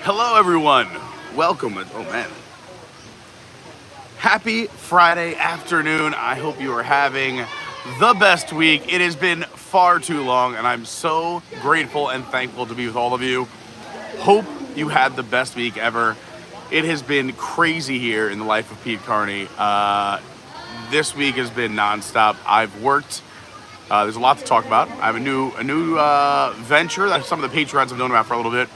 Hello, everyone. Welcome. Oh, man. Happy Friday afternoon. I hope you are having the best week. It has been far too long, and I'm so grateful and thankful to be with all of you. Hope you had the best week ever. It has been crazy here in the life of Pete Carney. This week has been nonstop. I've worked. There's a lot to talk about. I have a new venture that some of the Patreons have known about for a little bit.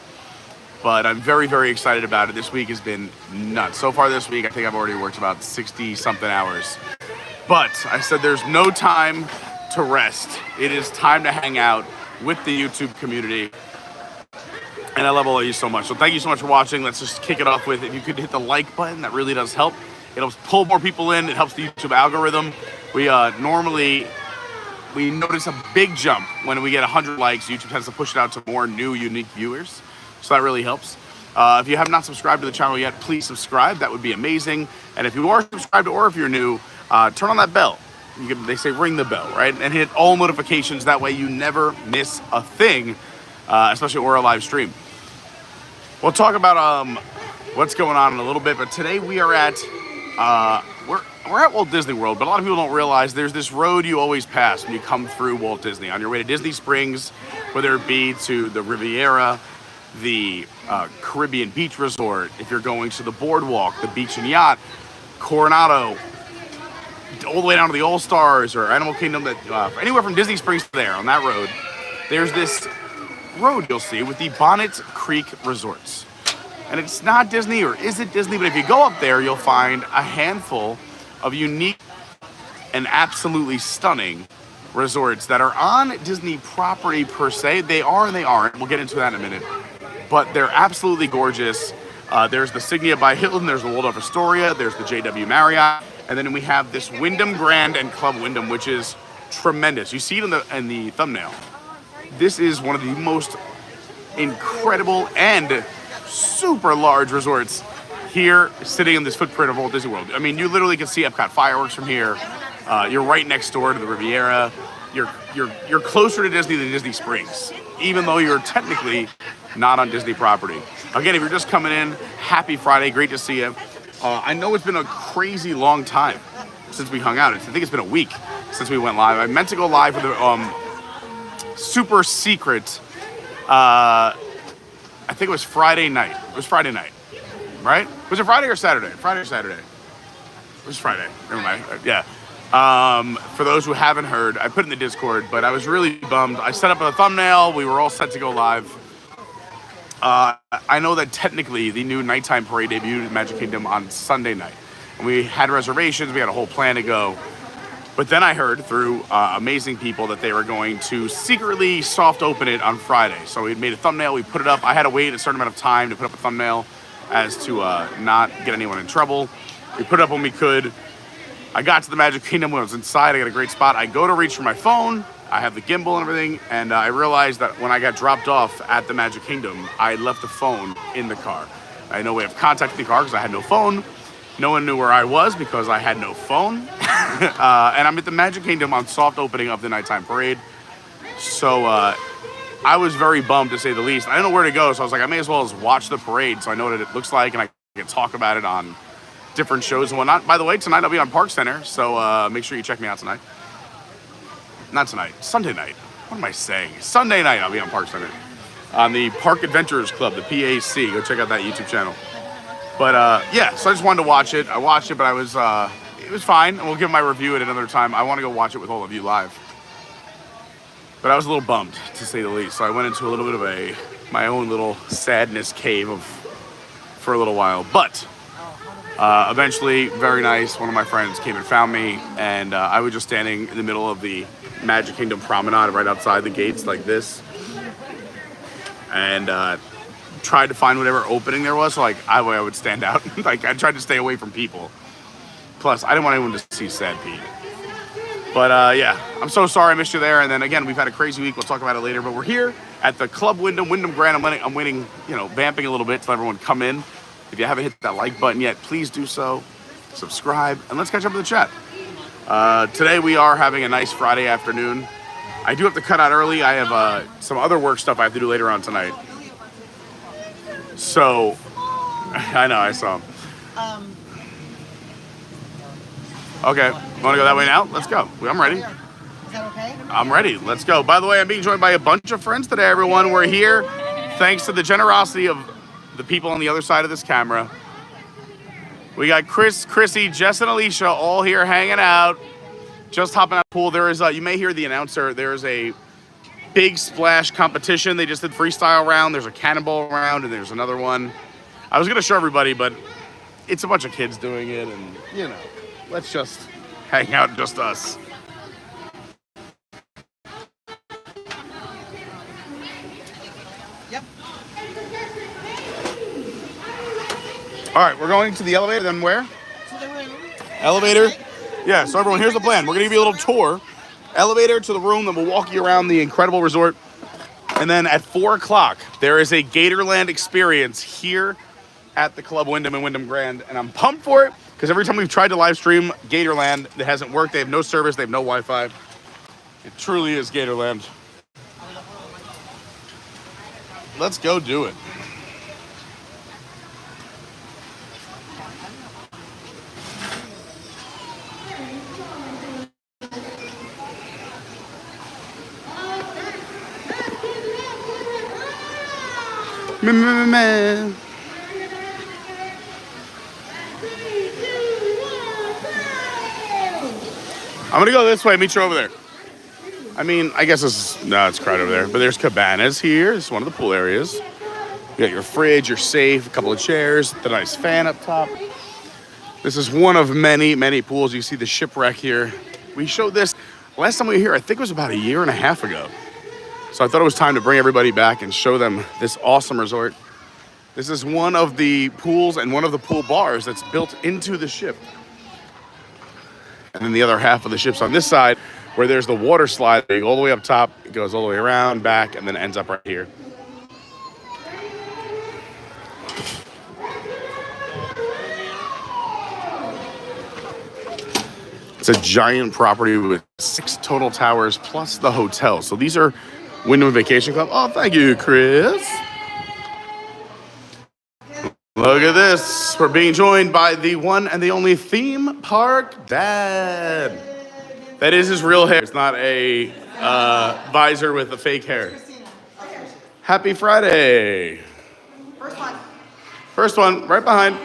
But I'm very, very excited about it. This week has been nuts. So far this week, I think I've already worked about 60-something hours. But I said there's no time to rest. It is time to hang out with the YouTube community. And I love all of you so much. So thank you so much for watching. Let's just kick it off with, if you could hit the like button, that really does help. It helps pull more people in. It helps the YouTube algorithm. We notice a big jump when we get 100 likes. YouTube tends to push it out to more new, unique viewers. So that really helps. If you have not subscribed to the channel yet, please subscribe. That would be amazing. And if you are subscribed or if you're new, turn on that bell. They say ring the bell, right? And hit all notifications. That way you never miss a thing, especially when we're a live stream. We'll talk about what's going on in a little bit. But today we are at we're at Walt Disney World. But a lot of people don't realize there's this road you always pass when you come through Walt Disney on your way to Disney Springs, whether it be to the Riviera, the Caribbean Beach Resort, if you're going to the boardwalk, the beach and yacht, Coronado, all the way down to the All-Stars or Animal Kingdom, that anywhere from Disney Springs to there on that road, there's this road you'll see with the Bonnet Creek resorts. And it's not Disney, or is it Disney? But if you go up there, you'll find a handful of unique and absolutely stunning resorts that are on Disney property per se. They are and they aren't. We'll get into that in a minute. But they're absolutely gorgeous. There's the Signia by Hilton, there's the Waldorf Astoria, there's the JW Marriott, and then we have this Wyndham Grand and Club Wyndham, which is tremendous. You see it in the thumbnail. This is one of the most incredible and super large resorts here, sitting in this footprint of Walt Disney World. I mean, you literally can see Epcot fireworks from here. You're right next door to the Riviera. You're closer to Disney than Disney Springs, even though you're technically not on Disney property. Again, if you're just coming in, happy Friday, great to see you. I know it's been a crazy long time since we hung out. I think it's been a week since we went live. I meant to go live for the super secret, I think it was Friday night. It was Friday night, right? Was it Friday or Saturday? Friday or Saturday? It was Friday, never mind, yeah. For those who haven't heard, I put it in the Discord, but I was really bummed. I set up a thumbnail. We were all set to go live. I know that technically the new nighttime parade debuted at Magic Kingdom on Sunday night. And we had reservations. We had a whole plan to go. But then I heard through amazing people that they were going to secretly soft open it on Friday. So we made a thumbnail. We put it up. I had to wait a certain amount of time to put up a thumbnail as to not get anyone in trouble. We put it up when we could. I got to the Magic Kingdom when I was inside. I got a great spot. I go to reach for my phone. I have the gimbal and everything. And I realized that when I got dropped off at the Magic Kingdom, I left the phone in the car. I had no way of contacting the car because I had no phone. No one knew where I was because I had no phone. And I'm at the Magic Kingdom on soft opening of the nighttime parade. So I was very bummed, to say the least. I didn't know where to go, so I was like, I may as well just watch the parade so I know what it looks like and I can talk about it on different shows and whatnot. By the way, tonight I'll be on Park Center, so make sure you check me out tonight. Not tonight, Sunday night. What am I saying? Sunday night I'll be on Park Center. On the Park Adventurers Club, the PAC. Go check out that YouTube channel. But yeah, so I just wanted to watch it. I watched it, but it was fine. And we'll give my review at another time. I want to go watch it with all of you live. But I was a little bummed, to say the least. So I went into a little bit of my own little sadness cave for a little while. But eventually, very nice, one of my friends came and found me, and I was just standing in the middle of the Magic Kingdom promenade right outside the gates like this, and tried to find whatever opening there was, so like I would stand out. Like, I tried to stay away from people. Plus, I didn't want anyone to see sad Pete. But yeah, I'm so sorry I missed you there. And then again, we've had a crazy week. We'll talk about it later. But we're here at the Club Wyndham Grand. I'm waiting, vamping a little bit to let everyone come in. If you haven't hit that like button yet, please do so. Subscribe, and let's catch up in the chat. Today we are having a nice Friday afternoon. I do have to cut out early. I have some other work stuff I have to do later on tonight. So, I know, I saw him. Okay, want to go that way now? Let's go. I'm ready. Is that okay? I'm ready. Let's go. By the way, I'm being joined by a bunch of friends today, everyone. We're here thanks to the generosity of the people on the other side of this camera. We got Chris, Chrissy, Jess, and Alicia all here hanging out. Just hopping out of the pool. There is you may hear the announcer. There's a big splash competition. They just did freestyle round. There's a cannonball round, and there's another one. I was going to show everybody, but it's a bunch of kids doing it, and, you know, let's just hang out, just us. Yep. All right, we're going to the elevator, then where? To the room. Elevator? Yeah, so everyone, here's the plan. We're going to give you a little tour. Elevator to the room, then we'll walk you around the incredible resort. And then at 4 o'clock, there is a GATORLAND experience here at the Club Wyndham and Wyndham Grand. And I'm pumped for it, because every time we've tried to live stream GATORLAND, it hasn't worked. They have no service, they have no Wi-Fi. It truly is GATORLAND. Let's go do it. Man. I'm gonna go this way, meet you over there. I mean, I guess it's crowded over there, but there's cabanas here. This is one of the pool areas. You got your fridge, your safe, a couple of chairs, the nice fan up top. This is one of many, many pools. You see the shipwreck here. We showed this last time we were here, I think it was about 1.5 years ago. So I thought it was time to bring everybody back and show them this awesome resort. This is one of the pools and one of the pool bars that's built into the ship. And then the other half of the ship's on this side, where there's the water slide. You go all the way up top, it goes all the way around, back, and then ends up right here. It's a giant property with 6 total towers plus the hotel. So these are Wyndham Vacation Club. Oh, thank you, Chris. Look at this. We're being joined by the one and the only theme park dad. That is his real hair. It's not a visor with a fake hair. Happy Friday. First one, right behind.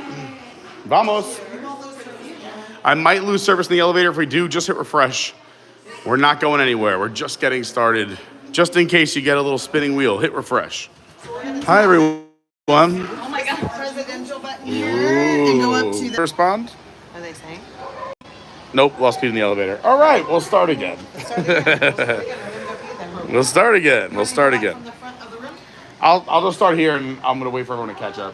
Vamos. I might lose service in the elevator. If we do, just hit refresh. We're not going anywhere. We're just getting started. Just in case you get a little spinning wheel, hit refresh. Hi, everyone. Oh my God. Presidential button here. And go up to the... Respond? What are they saying? Nope, lost speed in the elevator. All right, we'll start again. We'll start again. We'll start again. From the front of the room? I'll just start here, and I'm going to wait for everyone to catch up.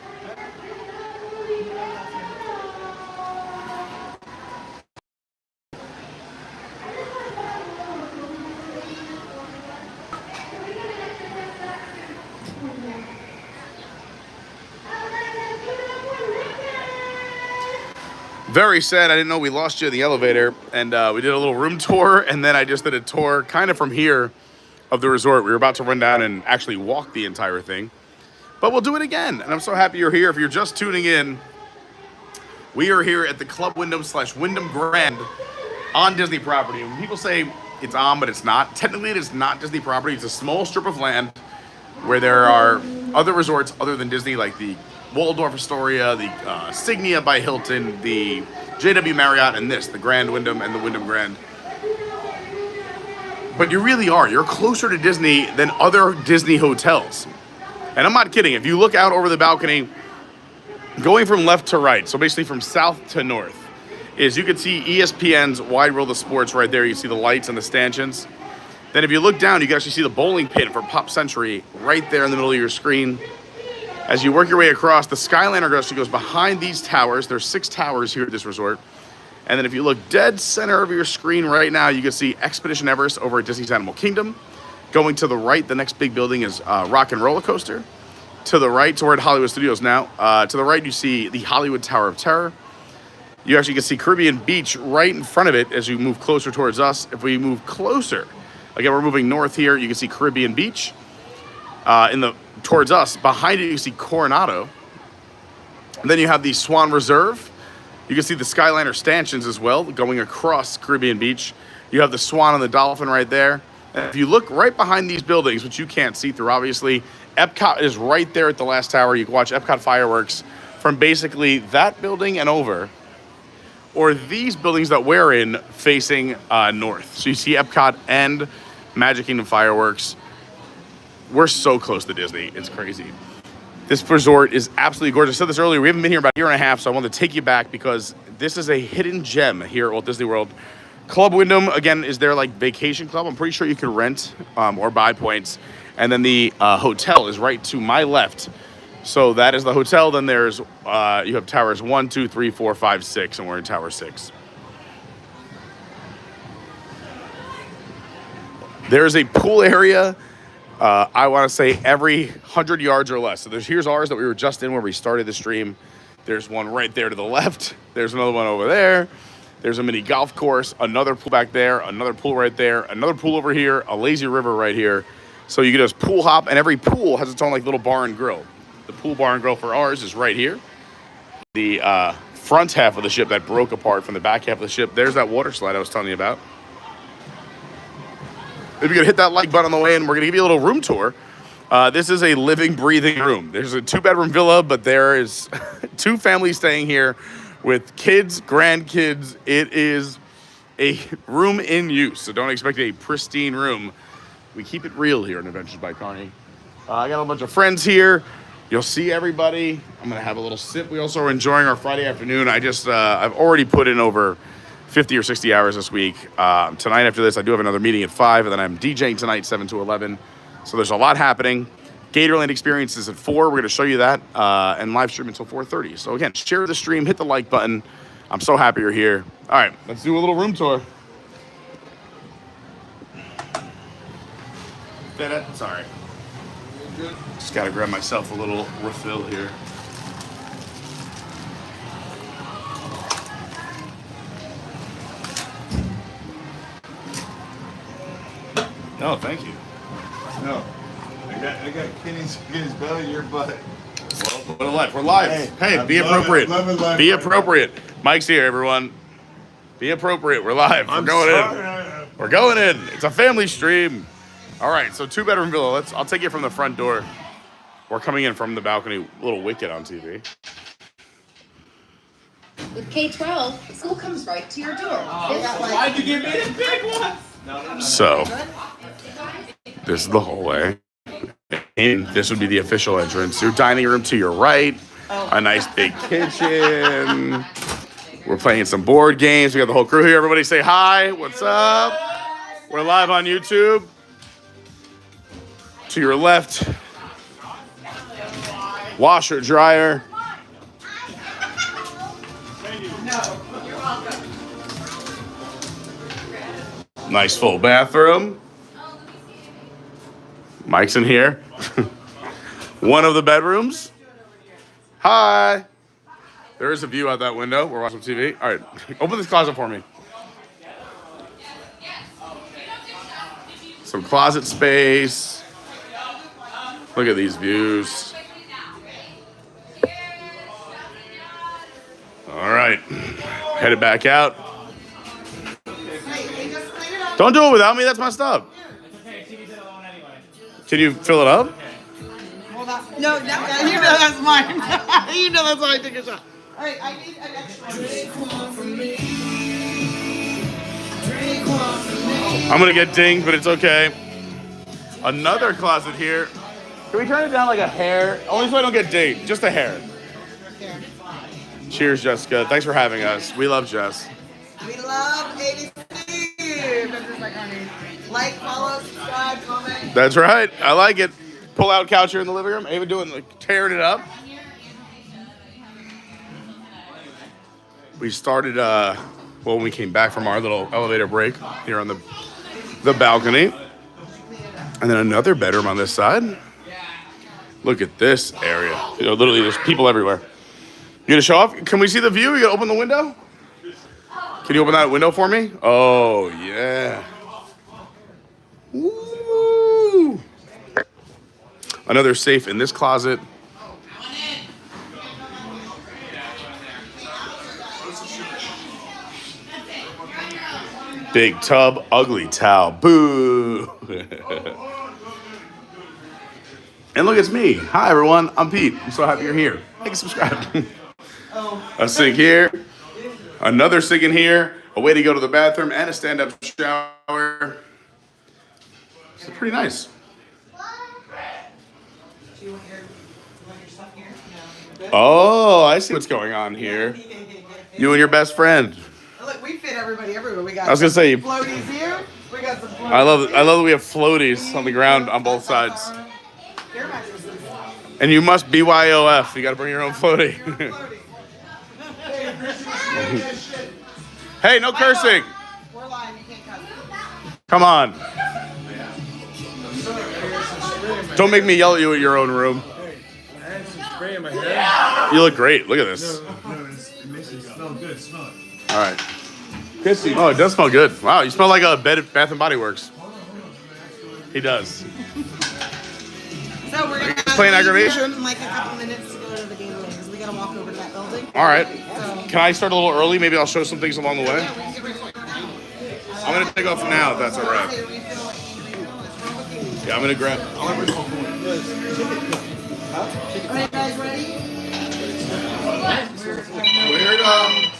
Very sad. I didn't know we lost you in the elevator, and we did a little room tour, and then I just did a tour kind of from here of the resort. We were about to run down and actually walk the entire thing, but we'll do it again. And I'm so happy you're here. If you're just tuning in, we are here at the Club Wyndham / Wyndham Grand on Disney property. When people say it's on, but it's not, technically it is not Disney property. It's a small strip of land where there are other resorts other than Disney, like the Waldorf Astoria, the Signia by Hilton, the JW Marriott, and the Grand Wyndham and the Wyndham Grand. But you really are. You're closer to Disney than other Disney hotels. And I'm not kidding. If you look out over the balcony, going from left to right, so basically from south to north, is you can see ESPN's Wide World of Sports right there. You see the lights and the stanchions. Then if you look down, you can actually see the bowling pin for Pop Century right there in the middle of your screen. As you work your way across, the Skyliner actually goes behind these towers. There's 6 towers here at this resort. And then if you look dead center of your screen right now, you can see Expedition Everest over at Disney's Animal Kingdom. Going to the right, the next big building is Rock and Roller Coaster. To the right, so we're at Hollywood Studios now. To the right, you see the Hollywood Tower of Terror. You actually can see Caribbean Beach right in front of it as you move closer towards us. If we move closer, again, we're moving north here, you can see Caribbean Beach. towards us. Behind it, you see Coronado. And then you have the Swan Reserve. You can see the Skyliner stanchions as well, going across Caribbean Beach. You have the Swan and the Dolphin right there. And if you look right behind these buildings, which you can't see through, obviously, Epcot is right there at the last tower. You can watch Epcot fireworks from basically that building and over, or these buildings that we're in facing north. So you see Epcot and Magic Kingdom fireworks. We're so close to Disney. It's crazy. This resort is absolutely gorgeous. I said this earlier, we haven't been here about a year and a half, so I wanted to take you back because this is a hidden gem here at Walt Disney World. Club Wyndham, again, is their like vacation club. I'm pretty sure you can rent or buy points. And then the hotel is right to my left. So that is the hotel. Then there's, you have towers 1, 2, 3, 4, 5, 6, and we're in tower 6. There's a pool area. I want to say every 100 yards or less. So here's ours that we were just in where we started the stream. There's one right there to the left. There's another one over there. There's a mini golf course, another pool back there, another pool right there, another pool over here, a lazy river right here. So you can just pool hop, and every pool has its own like little bar and grill. The pool bar and grill for ours is right here. The front half of the ship that broke apart from the back half of the ship, there's that water slide I was telling you about. If you're gonna hit that like button on the way in, we're gonna give you a little room tour. This is a living, breathing room. There's a 2-bedroom villa, but there is 2 families staying here with kids, grandkids. It is a room in use, so don't expect a pristine room. We keep it real here in Adventures by Carney. I got a bunch of friends here. You'll see everybody. I'm gonna have a little sip. We also are enjoying our Friday afternoon. I've already put in over 50 or 60 hours this week. Tonight after this, I do have another meeting at 5, and then I'm DJing tonight 7 to 11. So there's a lot happening. GATORLAND experience is at 4. We're gonna show you that, and live stream until 4:30. So again, share the stream, hit the like button. I'm so happy you're here. All right, let's do a little room tour. Sorry. Just gotta grab myself a little refill here. No, thank you. No. I got Kenny's belly, your butt. Well, what a life. We're live. Hey, be love appropriate. it, Be appropriate. Mike's here, everyone. Be appropriate. We're live. We're going in. We're going in. It's a family stream. All right, so 2-bedroom villa. I'll take you from the front door. We're coming in from the balcony. Little Wicked on TV. With K-12, school comes right to your door. Why'd you give me the big one? So, this is the hallway. And this would be the official entrance. Your dining room to your right. A nice big kitchen. We're playing some board games. We got the whole crew here. Everybody say hi. What's up? We're live on YouTube. To your left. Washer, dryer. Nice full bathroom. Mike's in here. One of the bedrooms. Hi. There is a view out that window. We're watching TV. All right, open this closet for me. Some closet space. Look at these views. All right, headed back out. Don't do it without me. That's messed up. Can you fill it up? No, you know that's mine. You know that's why I take a shot. All right, I need an extra. I'm gonna get dinged, but it's okay. Another closet here. Can we turn it down like a hair? Only so I don't get dinged. Just a hair. Cheers, Jessica. Thanks for having us. We love Jess. We love ABC. Like, follow, subscribe, comment. That's right. I like it. Pull out couch here in the living room. Ava doing like tearing it up. We started when we came back from our little elevator break here on the balcony. And then another bedroom on this side. Look at this area. You know, literally there's people everywhere. You gonna show off? Can we see the view? You gonna open the window? Can you open that window for me? Oh yeah. Woo. Another safe in this closet. Big tub, ugly towel. Boo! And look, it's me. Hi, everyone. I'm Pete. I'm so happy you're here. Like and subscribe. A sink here. Another sink in here. A way to go to the bathroom and a stand-up shower. It's pretty nice. Do you want your stuff here? No. Oh, I see what's going on here. You and your best friend. Look, we fit everybody everywhere. We got I was gonna say, floaties here. We got some floaties. I love that we have floaties on the ground on both sides. Air mattresses. And you must BYOF. You got to bring your own floaty. Hey, no cursing. We're live. You can't cuss. Come on. Don't make me yell at you at your own room. I had some spray in my hair. You look great. Look at this. No, it makes it smell good. Smell it. All right. Kissy. Oh, it does smell good. Wow, you smell like a Bath and Body Works. He does. So we're gonna Playing aggravation? in like a couple minutes to go to the GATORLAND because we gotta walk over to that building. All right. So Can I start a little early? Maybe I'll show some things along the way. yeah, we can get ready for it now. I'm going to take off now if that's all right. Yeah, I'm going to grab. Alright, guys, ready?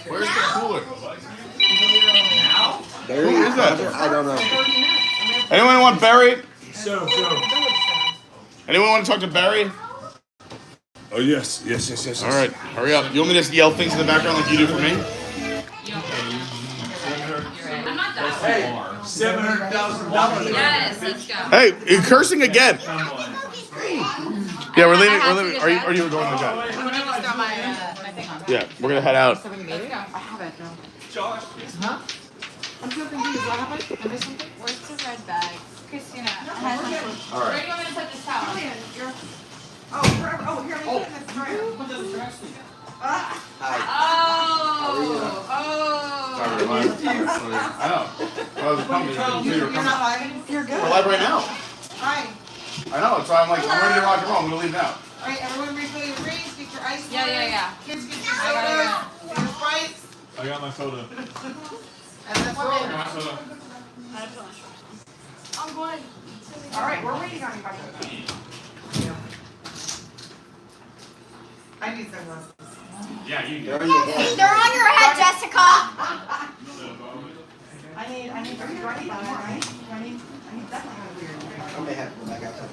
Where's the cooler? Barry? Who is that? I don't know. Anyone want Barry? So. Anyone want to talk to Barry? Oh, yes. All right, hurry up. You want me to just yell things in the background like you do for me? Hey, $700,000. Yes, let's go. Hey, you're cursing again. Yeah, we're leaving. Are you going like that? I'm gonna just throw my thing on. Yeah, we're gonna head out. I haven't, no. Huh? I'm so confused. What happened? I missed something? Where's the red bag? Christina has one. All Where right. do you want me to put this towel? Here, here, let me put it in this dryer. Sorry, I know. I was pumping. You're not live? You're good. We're live right now. Hi. I know. That's why I'm like, I'm ready to rock and roll. I'm gonna leave now. Alright, everyone refill your drinks, get your ice water. Yeah. Kids get your I got sodas, get your Sprites, I got my soda. and let's roll. I'm going. Alright, we're waiting on you, buddy. I need sunglasses. Yeah, you do. They're on your head. They're on your head, Jessica. I need, are you ready by that, right? I need definitely have weird. I may have to go back outside.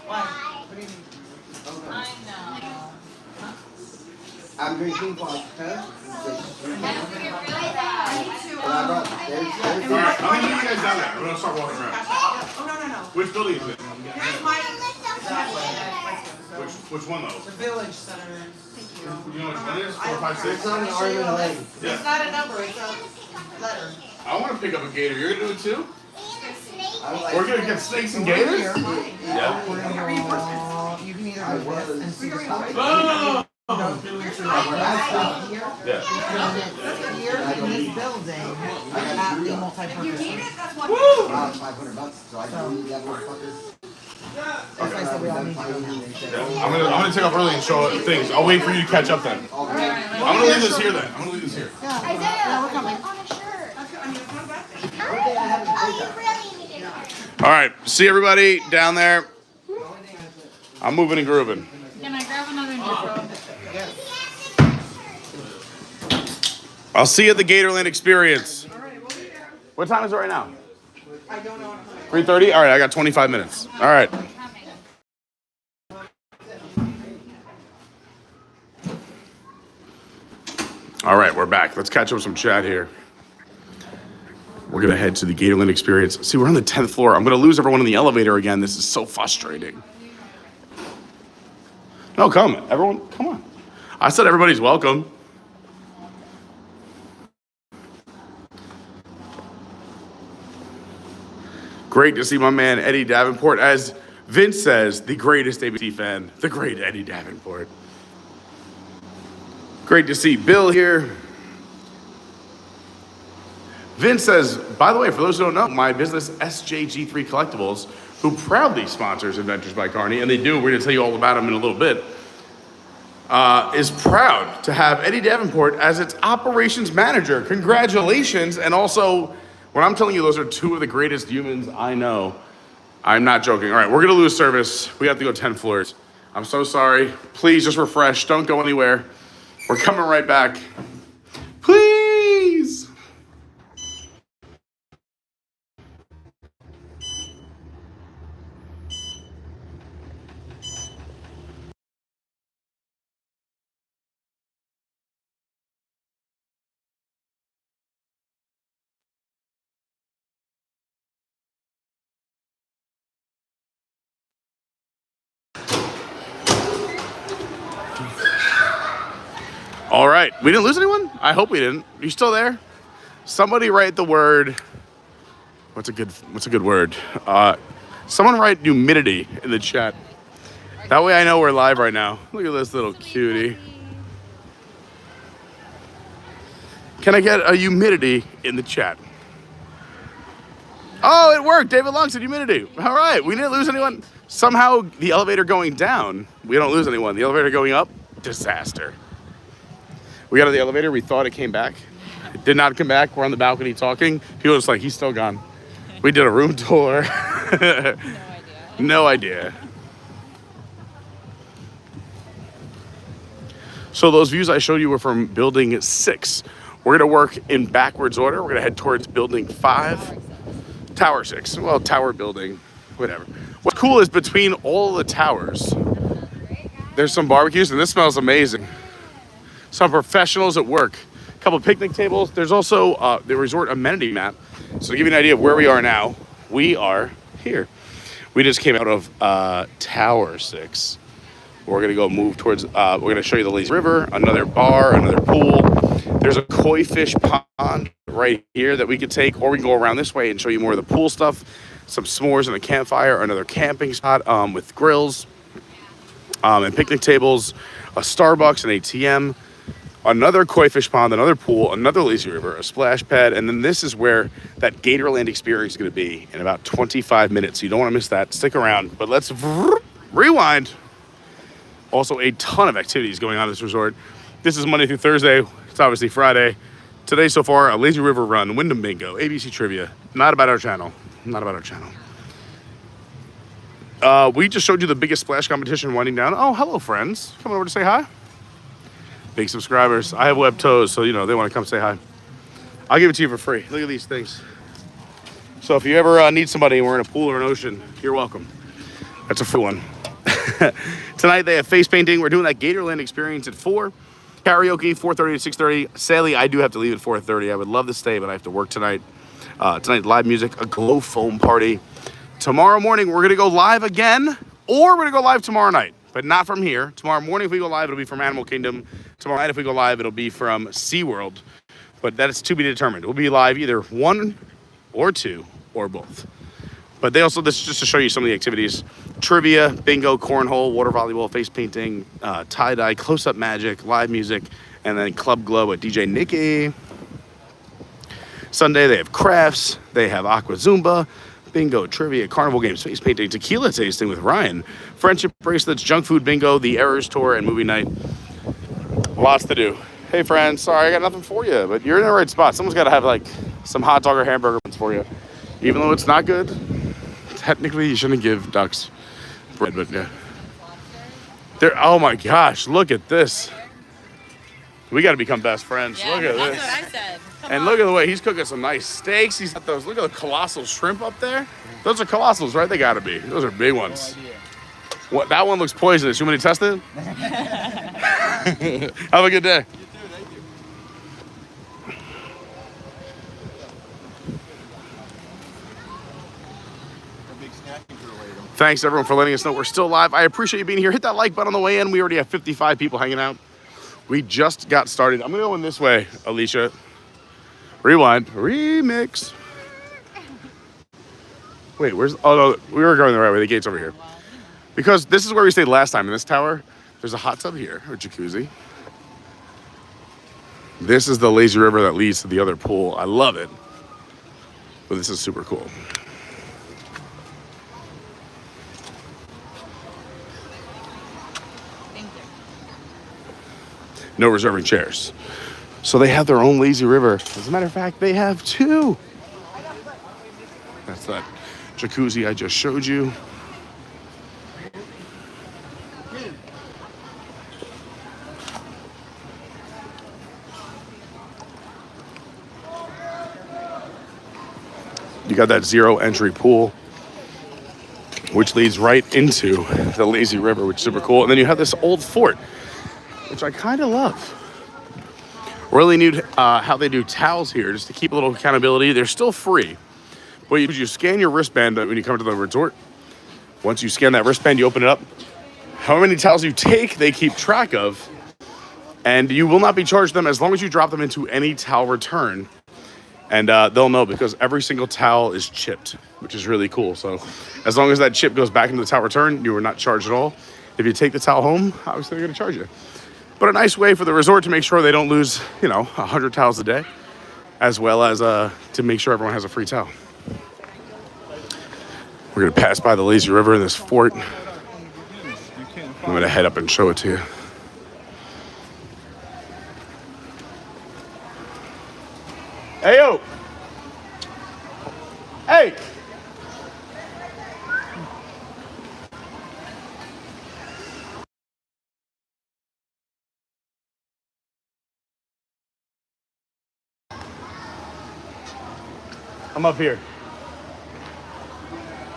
Why? What do you mean? I know. I'm drinking vodka. I know you're really bad. But I brought, All right, I'm gonna meet you guys down there. We're gonna start walking around. Oh, no. Which building is it? Here's my, Which one though? the Village Center. Thank you. You know which one it is? 4, 5, 6? It's on the arm and leg. It's not a number, it's a letter. I want to pick up a gator. You're gonna do it too? I like We're gonna get snakes and gators? Yeah. I You can either do this and see the color. Oh! Yeah. Here in this building, at the multi-purpose room. $500, so I can eat that motherfucker. That's why I said we all need to go now. Yeah. I'm gonna take off early and show things. I'll wait for you to catch up then. I'm gonna leave this here then. I'm gonna leave this here. Yeah, we're coming. All right. See everybody down there. I'm moving and grooving. Can I grab another neutral? I'll see you at the GATORLAND experience. What time is it right now? I don't know. 3:30? All right, I got 25 minutes. All right. All right, we're back. Let's catch up with some chat here. We're going to head to the GATORLAND experience. See, we're on the 10th floor. I'm going to lose everyone in the elevator again. This is so frustrating. No, come. Everyone, come on. I said everybody's welcome. Great to see my man Eddie Davenport. As Vince says, the greatest ABC fan, the great Eddie Davenport. Great to see Bill here. Vince says, by the way, for those who don't know, my business SJG3 Collectibles who proudly sponsors Adventures by Carney, and they do, we're gonna tell you all about them in a little bit, is proud to have Eddie Davenport as its operations manager. Congratulations. And also, when I'm telling you those are two of the greatest humans I know, I'm not joking. All right, we're gonna lose service. We have to go 10 floors. I'm so sorry. Please just refresh, don't go anywhere. We're coming right back. Please. All right, we didn't lose anyone? I hope we didn't. You still there? Somebody write the word, what's a good word? Someone write humidity in the chat. That way I know we're live right now. Look at this little cutie. Can I get a humidity in the chat? Oh, it worked. David Long said humidity. All right, we didn't lose anyone. Somehow the elevator going down, we don't lose anyone. The elevator going up, disaster. We got to the elevator, we thought it came back. It did not come back. We're on the balcony talking. People were just like, he's still gone. We did a room tour. No idea. So those views I showed you were from building 6. We're gonna work in backwards order. We're gonna head towards building 5. Tower 6, well, tower building, whatever. What's cool is between all the towers, there's some barbecues and this smells amazing. Some professionals at work, a couple picnic tables. There's also the resort amenity map. So to give you an idea of where we are now, we are here. We just came out of Tower 6. We're gonna go move towards, we're gonna show you the lazy river, another bar, another pool. There's a koi fish pond right here that we could take, or we can go around this way and show you more of the pool stuff, some s'mores and a campfire, another camping spot with grills and picnic tables, a Starbucks, an ATM, another koi fish pond, another pool, another lazy river, a splash pad, and then this is where that Gatorland experience is going to be in about 25 minutes. So you don't want to miss that. Stick around, but let's rewind. Also, a ton of activities going on at this resort. This is Monday through Thursday. It's obviously Friday. Today so far, a lazy river run, Wyndham bingo, ABC trivia. Not about our channel. Not about our channel. We just showed you the biggest splash competition winding down. Oh, hello, friends. Coming over to say hi. Big subscribers. I have web toes, so, you know, they want to come say hi. I'll give it to you for free. Look at these things. So if you ever need somebody and we're in a pool or an ocean, you're welcome. That's a free one. Tonight they have face painting. We're doing that Gatorland experience at 4. Karaoke, 4:30 to 6:30. Sadly, I do have to leave at 4:30. I would love to stay, but I have to work tonight. Tonight, live music, a glow foam party. Tomorrow morning, we're going to go live again, or we're going to go live tomorrow night, but not from here. Tomorrow morning, if we go live, it'll be from Animal Kingdom. Tomorrow night, if we go live, it'll be from SeaWorld, but that's to be determined. We'll be live either 1 or 2 or both. But they also, this is just to show you some of the activities: trivia, bingo, cornhole, water volleyball, face painting, tie-dye, close-up magic, live music, and then Club Glow with DJ Nikki. Sunday, they have crafts, they have aqua zumba, bingo, trivia, carnival games, face painting, tequila tasting with Ryan, friendship bracelets, junk food bingo, the Errors tour, and movie night. Lots to do. Hey friends, sorry I got nothing for you, but you're in the right spot. Someone's got to have like some hot dog or hamburger ones for you. Even though it's not good, technically you shouldn't give ducks bread, but yeah. Oh my gosh, look at this. We got to become best friends. Yeah, look at that's this. what I said. Come And on. look at the way he's cooking some nice steaks. He's got those. Look at the colossal shrimp up there. Those are colossals, right? They got to be. Those are big ones. What? That one looks poisonous. You want me to test it? Have a good day. Thanks everyone for letting us know we're still live. I appreciate you being here. Hit that like button on the way in. We already have 55 people hanging out. We just got started. I'm gonna go in this way, Alicia. Rewind. Remix. Wait, where's, oh no, we were going the right way. The gate's over here. Because this is where we stayed last time in this tower. There's a hot tub here, or jacuzzi. This is the lazy river that leads to the other pool. I love it. But this is super cool. no reserving chairs. So they have their own lazy river. As a matter of fact, they have two. That's that jacuzzi I just showed you. You got that zero entry pool, which leads right into the lazy river, which is super cool. And then you have this old fort, which I kind of love. Really neat how they do towels here, just to keep a little accountability. They're still free, but you scan your wristband when you come to the resort. Once you scan that wristband, you open it up. How many towels you take, they keep track of, and you will not be charged them as long as you drop them into any towel return. And they'll know, because every single towel is chipped, which is really cool. So as long as that chip goes back into the towel return, you are not charged at all. If you take the towel home, obviously they're going to charge you. But a nice way for the resort to make sure they don't lose, 100 towels a day, as well as to make sure everyone has a free towel. We're going to pass by the lazy river in this fort. I'm going to head up and show it to you. Hey, yo. Hey. I'm up here.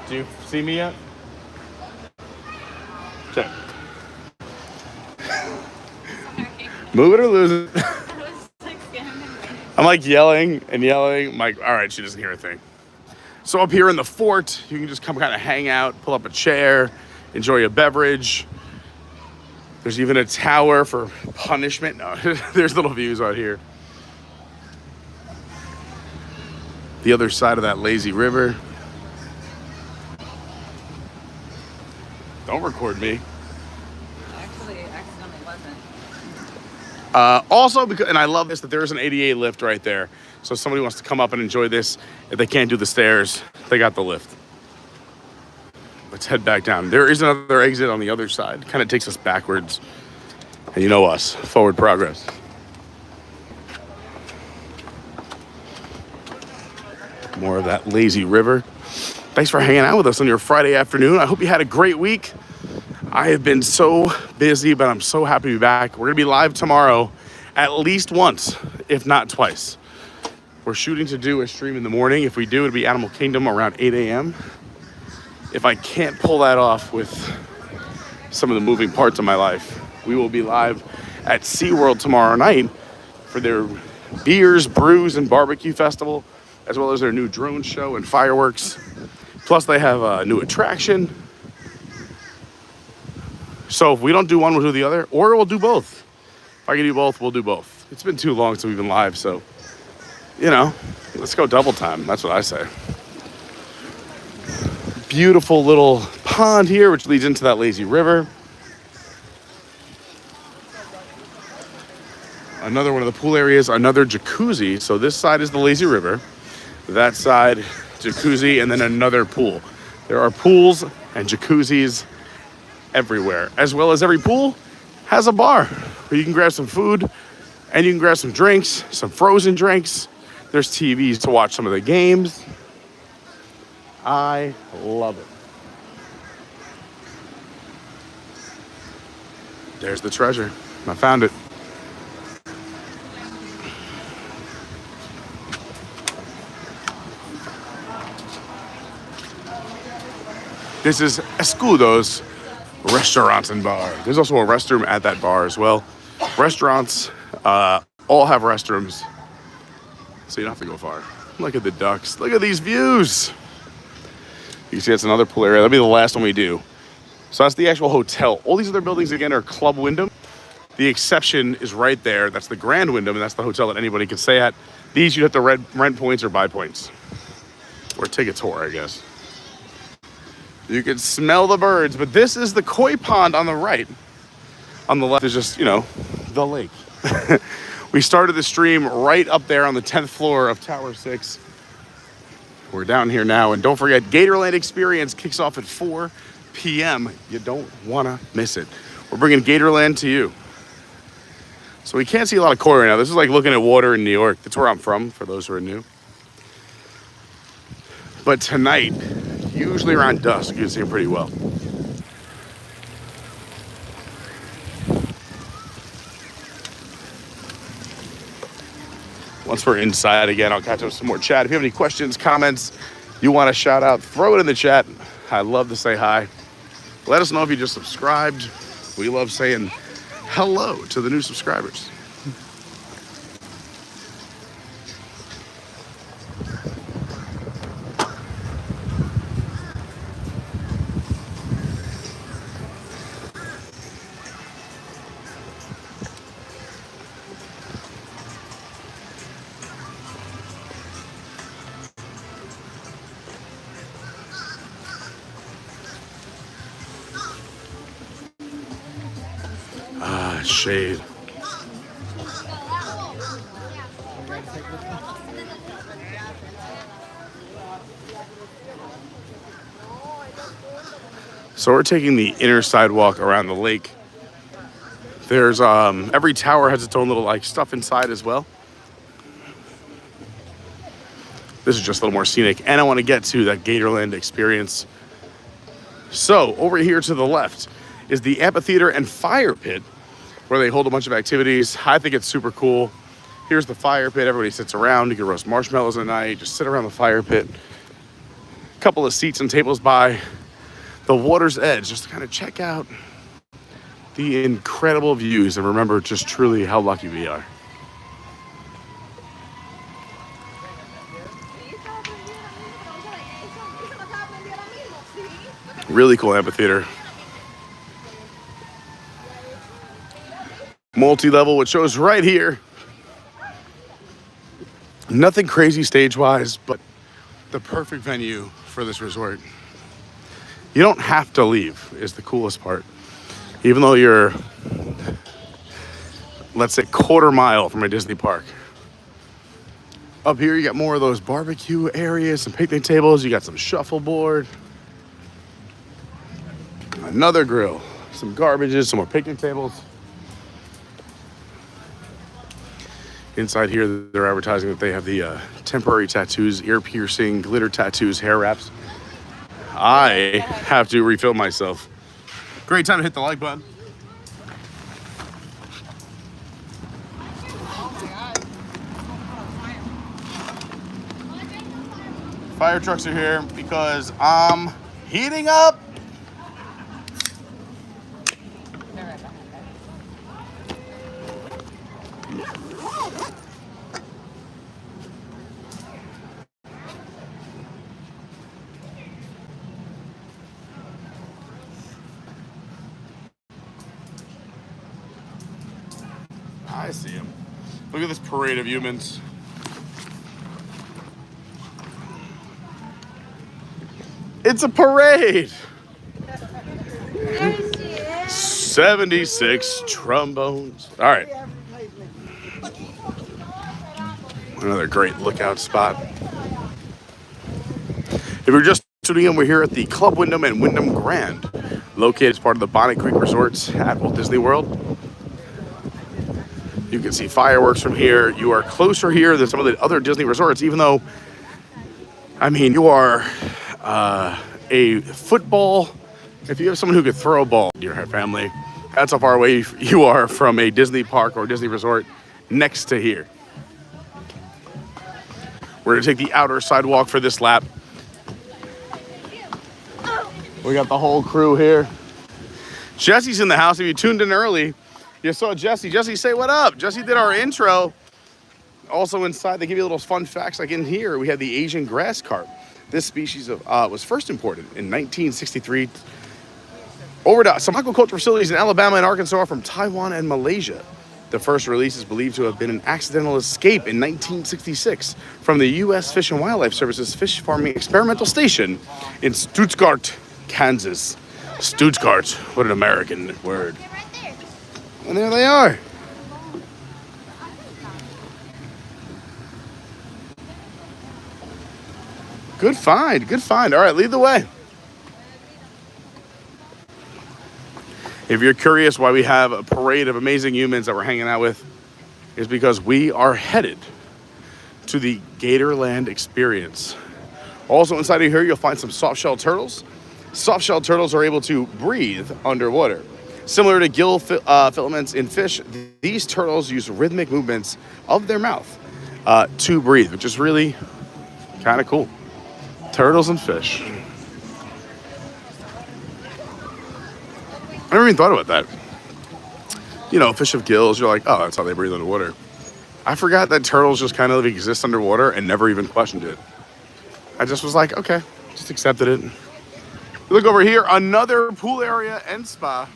Do you see me yet? Check. Move it or lose it. I'm like yelling and yelling. I'm like, all right, she doesn't hear a thing. So up here in the fort, you can just come kind of hang out, pull up a chair, enjoy a beverage. There's even a tower for punishment. No, there's little views out here. The other side of that lazy river. Don't record me. Actually, accidentally wasn't. Also, because, and I love this, that there's an ADA lift right there. So if somebody wants to come up and enjoy this, if they can't do the stairs, they got the lift. Let's head back down. There is another exit on the other side. Kind of takes us backwards. And you know us, forward progress. More of that lazy river. Thanks for hanging out with us on your Friday afternoon. I hope you had a great week. I have been so busy, but I'm so happy to be back. We're gonna be live tomorrow at least once, if not twice. We're shooting to do a stream in the morning. If we do, it'll be Animal Kingdom around 8 a.m. If I can't pull that off with some of the moving parts of my life, we will be live at SeaWorld tomorrow night for their Beers, Brews, and Barbecue Festival, as well as their new drone show and fireworks. Plus they have a new attraction. So if we don't do one, we'll do the other, or we'll do both. If I can do both, we'll do both. It's been too long since we've been live, so, let's go double time. That's what I say. Beautiful little pond here, which leads into that lazy river. Another one of the pool areas, another jacuzzi. So this side is the lazy river. That side, jacuzzi, and then another pool. There are pools and jacuzzis everywhere, as well as every pool has a bar where you can grab some food and you can grab some drinks, some frozen drinks. There's TVs to watch some of the games. I love it. There's the treasure. I found it. This is Escudo's Restaurant and Bar. There's also a restroom at that bar as well. Restaurants all have restrooms, so you don't have to go far. Look at the ducks. Look at these views. You can see that's another pool area. That'll be the last one we do. So that's the actual hotel. All these other buildings, again, are Club Wyndham. The exception is right there. That's the Grand Wyndham, and that's the hotel that anybody can stay at. These, you have to rent points or buy points. Or take a tour, I guess. You can smell the birds, but this is the koi pond on the right. On the left is just, the lake. We started the stream right up there on the 10th floor of Tower 6. We're down here now, and don't forget, GATORLAND Experience kicks off at 4 p.m. You don't want to miss it. We're bringing GATORLAND to you. So we can't see a lot of koi right now. This is like looking at water in New York. That's where I'm from, for those who are new. But tonight, usually around dusk, you can see them pretty well. Once we're inside again, I'll catch up with some more chat. If you have any questions, comments, you want to shout out, throw it in the chat. I love to say hi. Let us know if you just subscribed. We love saying hello to the new subscribers. Shade. So we're taking the inner sidewalk around the lake. There's every tower has its own little like stuff inside as well. This is just a little more scenic, and I want to get to that GATORLAND experience. So over here to the left is the amphitheater and fire pit, where they hold a bunch of activities. I think it's super cool. Here's the fire pit. Everybody sits around. You can roast marshmallows at night. Just sit around the fire pit. A couple of seats and tables by the water's edge, just to kind of check out the incredible views and remember just truly how lucky we are. Really cool amphitheater. Multi-level, which shows right here. Nothing crazy stage-wise, but the perfect venue for this resort. You don't have to leave, is the coolest part. Even though you're, let's say, quarter mile from a Disney park. Up here, you got more of those barbecue areas, some picnic tables. You got some shuffleboard. Another grill, some garbages, some more picnic tables. Inside here, they're advertising that they have the temporary tattoos, ear piercing, glitter tattoos, hair wraps. I have to refill myself. Great time to hit the like button. Fire trucks are here because I'm heating up. I see him. Look at this parade of humans. It's a parade. 76 trombones. All right. Another great lookout spot. If you're just tuning in, we're here at the Club Wyndham and Wyndham Grand, located as part of the Bonnet Creek resorts at Walt Disney World. You can see fireworks from here. You are closer here than some of the other Disney resorts, even though, I mean, you are a football. If you have someone who could throw a ball in your family, that's how far away you are from a Disney park or Disney resort next to here. We're gonna take the outer sidewalk for this lap. We got the whole crew here. Jesse's in the house. If you tuned in early, you saw Jesse. Jesse, say what up. Jesse did our intro. Also inside, they give you little fun facts. Like in here, we have the Asian grass carp. This species was first imported in 1963 over to some aquaculture facilities in Alabama and Arkansas from Taiwan and Malaysia. The first release is believed to have been an accidental escape in 1966 from the U.S. Fish and Wildlife Service's fish farming experimental station in Stuttgart, Kansas. Stuttgart, what an American word. And there they are. Good find, good find. All right, lead the way. If you're curious why we have a parade of amazing humans that we're hanging out with, is because we are headed to the GATORLAND experience. Also inside of here, you'll find some soft-shell turtles. Soft-shell turtles are able to breathe underwater. Similar to gill filaments in fish, these turtles use rhythmic movements of their mouth to breathe, which is really kind of cool. Turtles and fish. I never even thought about that. You know, fish have gills. You're like, oh, that's how they breathe underwater. I forgot that turtles just kind of exist underwater and never even questioned it. I just was like, okay, just accepted it. Look over here, another pool area and spa.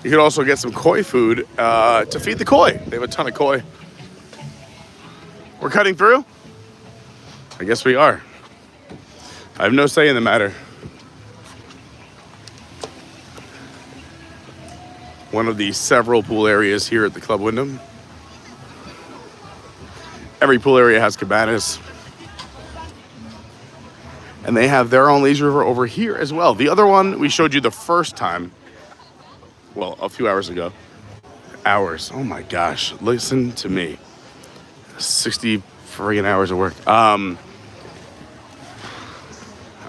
You could also get some koi food to feed the koi. They have a ton of koi. We're cutting through? I guess we are. I have no say in the matter. One of the several pool areas here at the Club Wyndham. Every pool area has cabanas. And they have their own lazy river over here as well. The other one we showed you the first time, well, a few hours ago. Hours, oh my gosh, listen to me. 60 friggin' hours of work.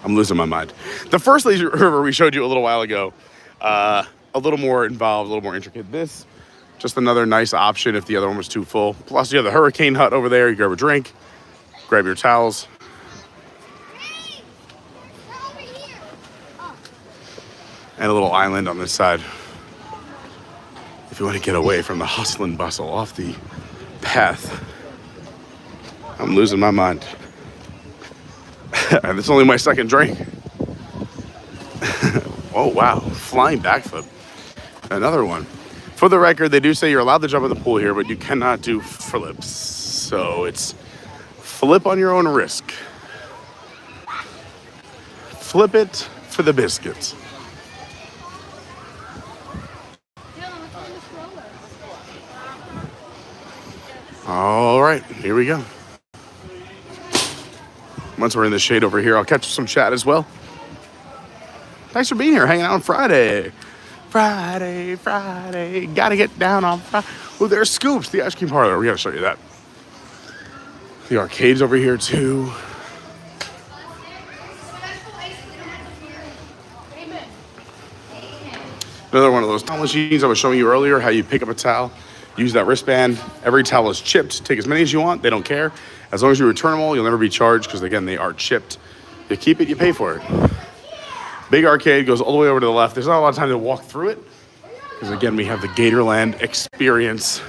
I'm losing my mind. The first lazy river we showed you a little while ago, a little more involved, a little more intricate. This, just another nice option if the other one was too full. Plus you have the hurricane hut over there. You grab a drink, grab your towels. And a little island on this side. If you want to get away from the hustle and bustle off the path. I'm losing my mind. And it's only my second drink. Oh, wow. Flying backflip. Another one. For the record, they do say you're allowed to jump in the pool here, but you cannot do flips. So it's flip on your own risk. Flip it for the biscuits. All right, here we go. Once we're in the shade over here, I'll catch some chat as well. Thanks for being here, hanging out on Friday. Friday, gotta get down on Friday. Oh, there's Scoops, the ice cream parlor. We gotta show you that. The arcade's over here too. Another one of those towel machines I was showing you earlier, how you pick up a towel, use that wristband. Every towel is chipped. Take as many as you want. They don't care. As long as you return them all, you'll never be charged because, again, they are chipped. You keep it, you pay for it. Big arcade goes all the way over to the left. There's not a lot of time to walk through it because, again, we have the GATORLAND experience.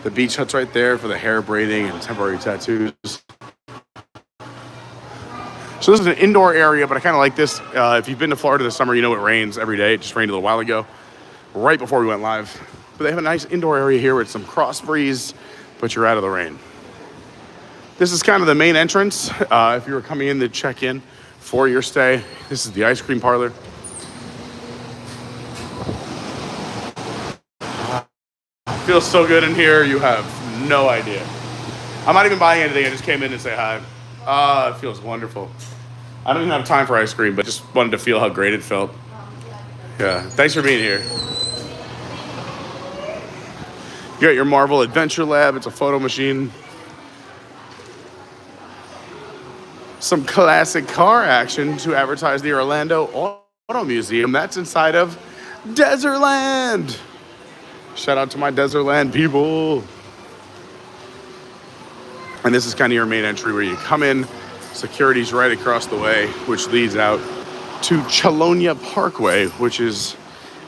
The beach hut's right there for the hair braiding and temporary tattoos. So this is an indoor area, but I kind of like this. If you've been to Florida this summer, you know it rains every day. It just rained a little while ago, right before we went live. But they have a nice indoor area here with some cross breeze, but you're out of the rain. This is kind of the main entrance. If you were coming in to check in for your stay, this is the ice cream parlor. Feels so good in here, you have no idea. I'm not even buying anything, I just came in to say hi. It feels wonderful. I don't even have time for ice cream, but just wanted to feel how great it felt. Yeah, thanks for being here. You got your Marvel Adventure Lab, it's a photo machine. Some classic car action to advertise the Orlando Auto Museum. That's inside of Desertland. Shout out to my Desertland people. And this is kind of your main entry where you come in. Security's right across the way, which leads out to Chelonia Parkway, which is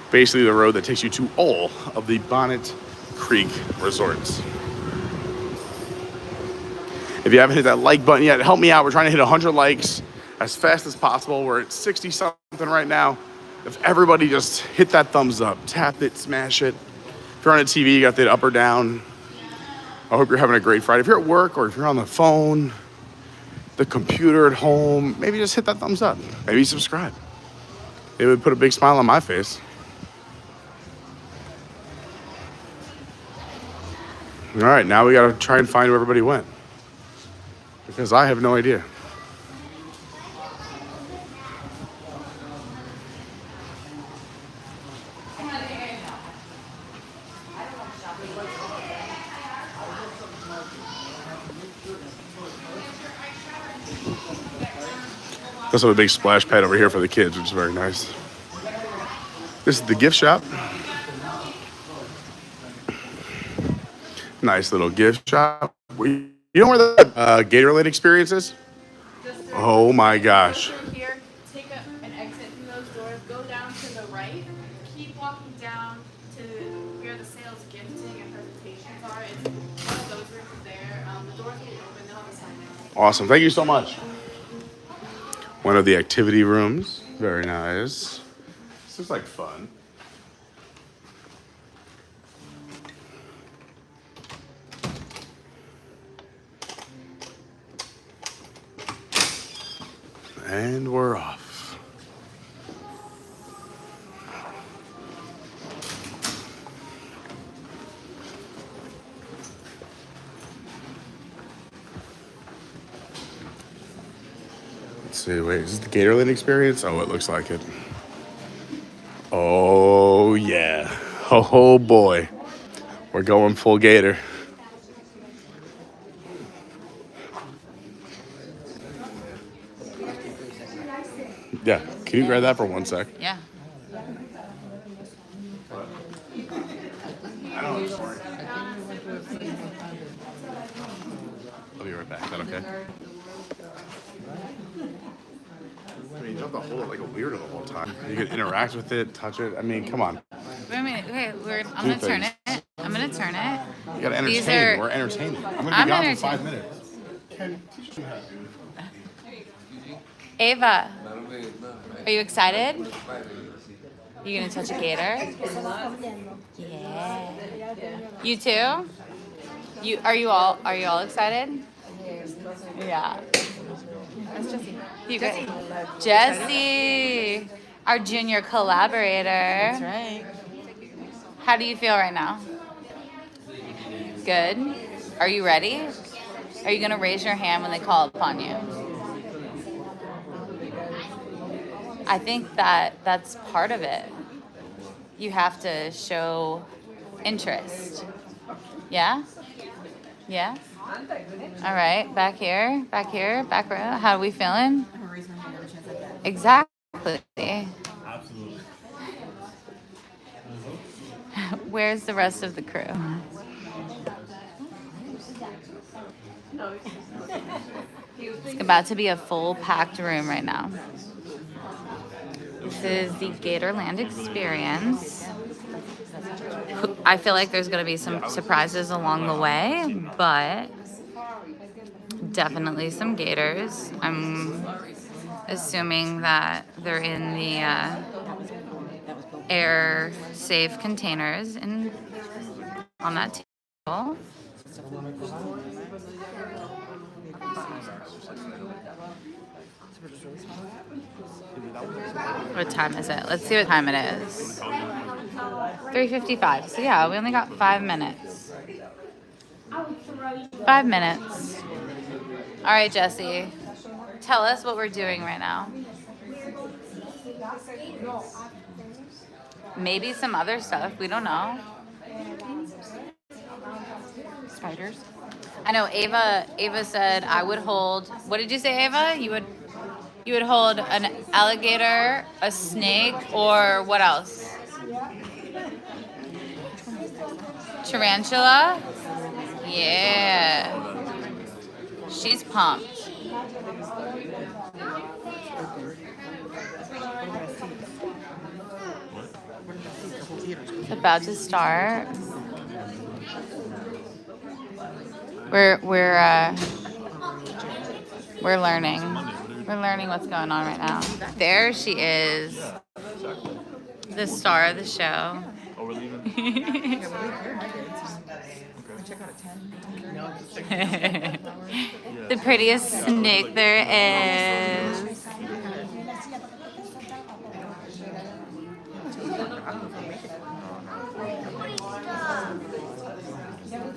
basically the road that takes you to all of the Bonnet Creek resorts. If you haven't hit that like button yet, help me out. We're trying to hit 100 likes as fast as possible. We're at 60 something right now. If everybody just hit that thumbs up, tap it, smash it. If you're on a TV, you got the up or down. I hope you're having a great Friday. If you're at work or if you're on the phone, the computer at home, maybe just hit that thumbs up. Maybe subscribe. It would put a big smile on my face. All right, now we gotta try and find where everybody went. Because I have no idea. There's also a big splash pad over here for the kids, which is very nice. This is the gift shop. Nice little gift shop. You know where the GATORLAND experience is? Oh my gosh. Here, take an exit through those doors, go down to the right, keep walking down to where the sales, gifting, and presentations are. It's one of those rooms there. The doors will be open, they'll have a sign out. Awesome. Thank you so much. One of the activity rooms. Very nice. This is like fun. And we're off. Let's see, wait, is this the GATORLAND experience? Oh, it looks like it. Oh, yeah. Oh, boy. We're going full Gator. Yeah, can you grab that for 1 sec? Yeah. I'll be right back. Is that okay? I mean, you don't have to hold it like a weirdo the whole time. You can interact with it, touch it. I mean, come on. Wait a minute. Okay, I'm gonna turn it. I'm gonna turn it. You gotta entertain. These are- We're entertaining. I'm gonna I'm be gone for entertaining. 5 minutes. Ken, teach me how to do it. Ava, are you excited? You gonna touch a gator? Yeah. You too? Are you all excited? Yeah. Where's Jessie? You Jessie. Jesse, our junior collaborator. That's right. How do you feel right now? Good. Are you ready? Are you gonna raise your hand when they call upon you? I think that's part of it. You have to show interest. Yeah? Yeah? All right, back here, back row. How are we feeling? Exactly. Absolutely. Where's the rest of the crew? It's about to be a full packed room right now. This is the GATORLAND experience. I feel like there's going to be some surprises along the way, but definitely some gators. I'm assuming that they're in the air safe containers and on that table. What time is it? Let's see what time it is. 3:55. So yeah, we only got 5 minutes. 5 minutes. All right, Jesse. Tell us what we're doing right now. Maybe some other stuff. We don't know. Spiders. I know Ava said I would hold. What did you say, Ava? You would hold an alligator, a snake, or what else? Tarantula? Yeah. She's pumped. It's about to start. We're learning. We're learning what's going on right now. There she is, the star of the show. Oh, we're leaving? The prettiest snake there is.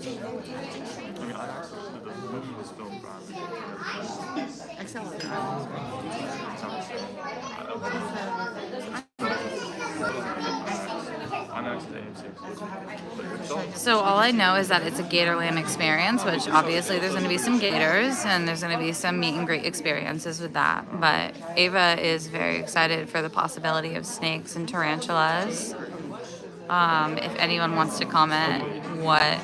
mean, the movie was filmed on. So all I know is that it's a Gatorland experience, which obviously there's going to be some gators and there's going to be some meet and greet experiences with that. But Ava is very excited for the possibility of snakes and tarantulas. If anyone wants to comment what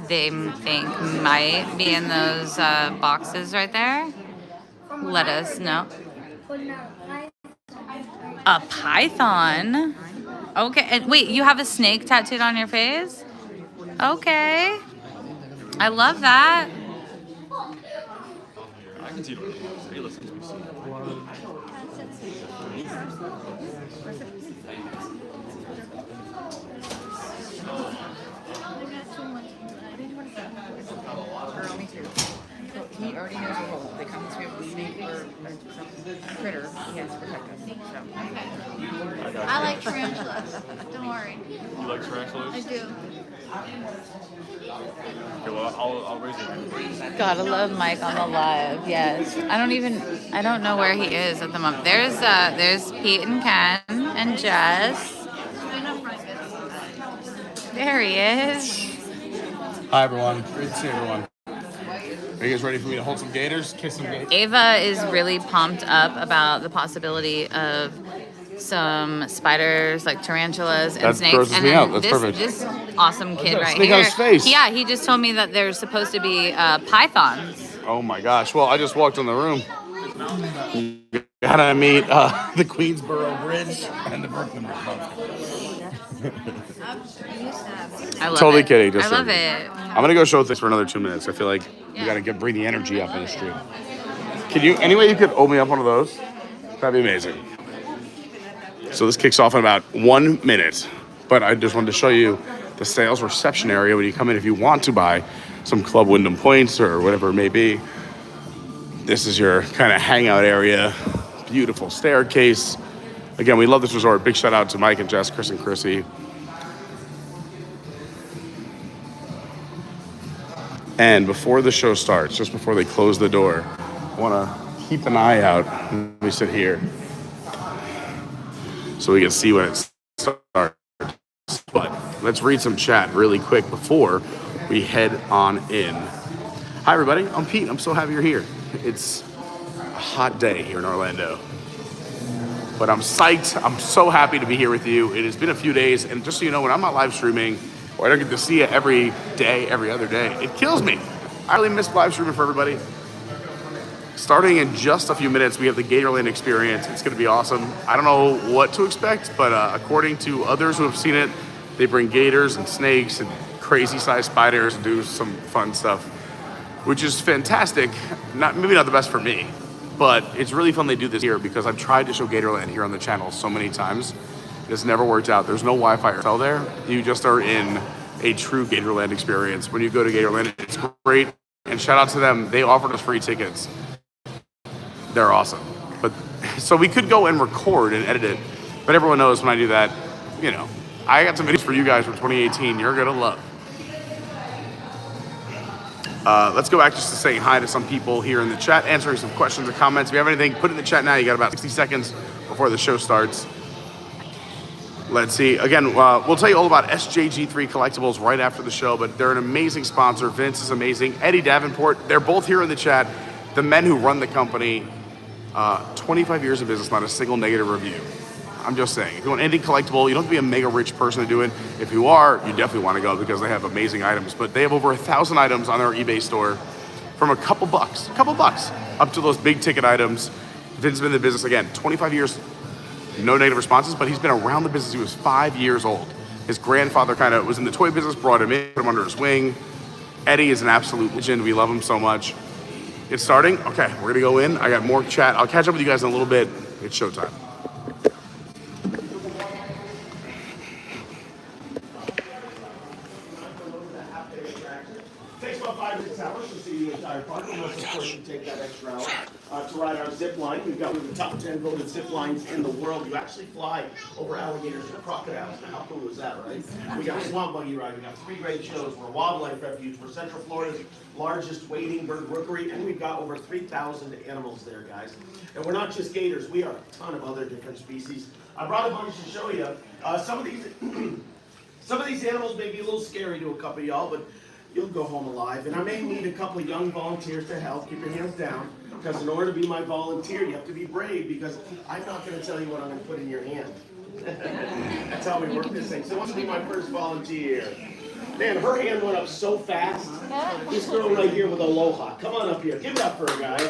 they think might be in those boxes right there, let us know. A python? Okay. And wait, you have a snake tattooed on your face? Okay. I love that. I can see it. Hey, listen to me. He already knows the role. They come to a snake or some critter, he has to protect us. So. I like tarantulas. Don't worry. You like tarantulas? I do. Okay, well, I'll raise your hand. Gotta love Mike on the live. Yes. I don't know where he is at the moment. There's Pete and Ken and Jess. There he is. Hi, everyone. Great to see everyone. Are you guys ready for me to hold some gators? Kiss some gators? Ava is really pumped up about the possibility of some spiders, like tarantulas and That snakes. grosses And me then out. That's perfect. This awesome kid got a right snake here. on his face. Yeah, he just told me that there's supposed to be pythons. Oh my gosh. Well, I just walked in the room. You gotta meet the Queensboro Bridge and the Brooklyn Bridge. I love Totally it. kidding. Just I love joking. it. I'm gonna go show this for another 2 minutes. I feel like we gotta bring the energy up in the street. Can you, any way you could open me up one of those? That'd be amazing. So this kicks off in about 1 minute, but I just wanted to show you the sales reception area when you come in. If you want to buy some Club Wyndham points or whatever it may be, this is your kind of hangout area. Beautiful staircase. Again, we love this resort. Big shout out to Mike and Jess, Chris and Chrissy. And before the show starts, just before they close the door, I want to keep an eye out. Let me sit here so we can see when it starts. But let's read some chat really quick before we head on in. Hi, everybody. I'm Pete. I'm so happy you're here. It's a hot day here in Orlando, but I'm psyched. I'm so happy to be here with you. It has been a few days, and just so you know, when I'm not live streaming, or I don't get to see it every day, every other day, it kills me. I really miss live streaming for everybody. Starting in just a few minutes, we have the Gatorland experience. It's going to be awesome. I don't know what to expect, but according to others who have seen it, they bring gators and snakes and crazy-sized spiders and do some fun stuff, which is fantastic. Maybe not the best for me, but it's really fun they do this here because I've tried to show Gatorland here on the channel so many times. It's never worked out. There's no Wi-Fi or cell there. You just are in a true Gatorland experience. When you go to Gatorland, it's great. And shout out to them. They offered us free tickets. They're awesome. But so we could go and record and edit it, but everyone knows when I do that, you know, I got some videos for you guys from 2018 you're gonna love. Let's go back just to saying hi to some people here in the chat, answering some questions or comments. If you have anything, put it in the chat now. You got about 60 seconds before the show starts. Let's see. Again, we'll tell you all about SJG3 Collectibles right after the show, but they're an amazing sponsor. Vince is amazing. Eddie Davenport, they're both here in the chat. The men who run the company, 25 years of business, not a single negative review. I'm just saying, if you want anything collectible, you don't have to be a mega rich person to do it. If you are, you definitely want to go because they have amazing items. But they have over 1,000 items on their eBay store from a couple bucks, up to those big ticket items. Vince's been in the business, again, 25 years, no negative responses, but he's been around the business. He was 5 years old. His grandfather kind of was in the toy business, brought him in, put him under his wing. Eddie is an absolute legend. We love him so much. It's starting. Okay, we're gonna go in. I got more chat. I'll catch up with you guys in a little bit. It's showtime. Takes about 5 to 6 hours to see the entire park, unless of course you take that extra hour to ride our zip line. We've got one of the top 10 voted zip lines in the world. You actually fly over alligators and crocodiles. Now, how cool is that, right? We got swamp buggy ride. We got 3 great shows. We're a wildlife refuge. We're Central Florida's largest wading bird rookery, and we've got over 3,000 animals there, guys. And we're not just gators. We are a ton of other different species. I brought a bunch to show you. Some of these animals may be a little scary to a couple of y'all, but you'll go home alive. And I may need a couple of young volunteers to help. Keep your hands down, because in order to be my volunteer, you have to be brave, because I'm not going to tell you what I'm going to put in your hand. That's how we work this thing. So who wants to be my first volunteer? Man, her hand went up so fast. This girl right here with Aloha. Come on up here. Give it up for her, guys.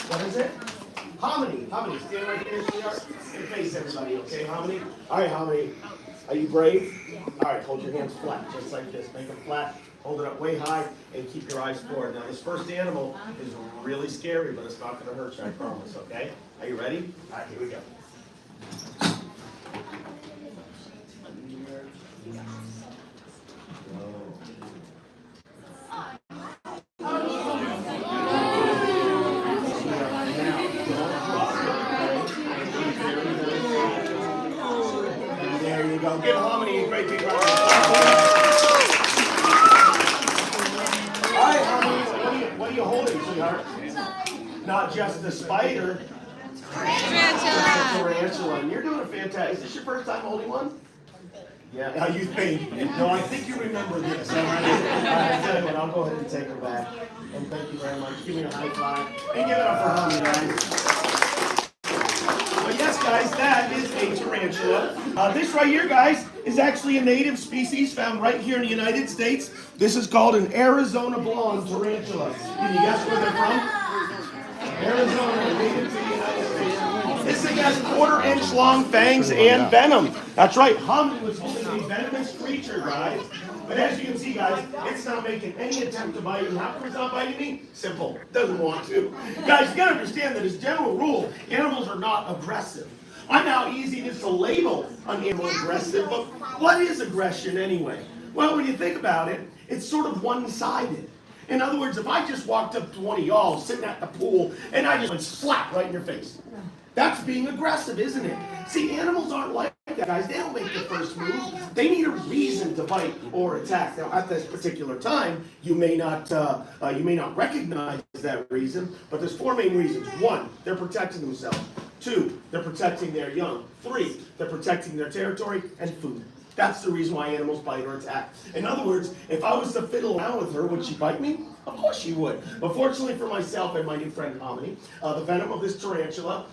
What is it? Hominy. Hominy. Stand right here, sweetheart. And face everybody, okay, Hominy? All right, Hominy. Are you brave? All right, hold your hands flat, just like this. Make them flat, hold it up way high, and keep your eyes forward. Now, this first animal is really scary, but it's not going to hurt you, I promise, okay? Are you ready? All right, here we go. There you go. Give Hominy a great big round of applause. All right, Hominy, what are you holding, sweetheart? Not just the spider. Tarantula. And you're doing a fantastic. Is this your first time holding one? Yeah. How you think? No, I think you remember this. All right. I'll tell you what. I'll go ahead and take her back. And thank you very much. Give me a high five. And give it up for Hominy, guys. Well, yes, guys, that is a tarantula. This right here, guys, is actually a native species found right here in the United States. This is called an Arizona blonde tarantula. Can you guess where they're from? Arizona, native to the United States. This thing has 1/4 inch long fangs and venom. That's right, Hominy was holding a venomous creature, guys. But as you can see, guys, it's not making any attempt to bite you. How come it's not biting me? Simple. Doesn't want to. Guys, you gotta understand that as a general rule, animals are not aggressive. I know easy it is to label an animal aggressive, but what is aggression anyway? Well, when you think about it, it's sort of one-sided. In other words, if I just walked up to one of y'all sitting at the pool and I just went slap right in your face, that's being aggressive, isn't it? See, animals aren't like that, guys. They don't make the first move. They need a reason to bite or attack. Now, at this particular time, you may not recognize that reason, but there's 4 main reasons. 1, they're protecting themselves. 2, they're protecting their young. 3, they're protecting their territory and food. That's the reason why animals bite or attack. In other words, if I was to fiddle around with her, would she bite me? Of course she would. But fortunately for myself and my new friend Hominy, the venom of this tarantula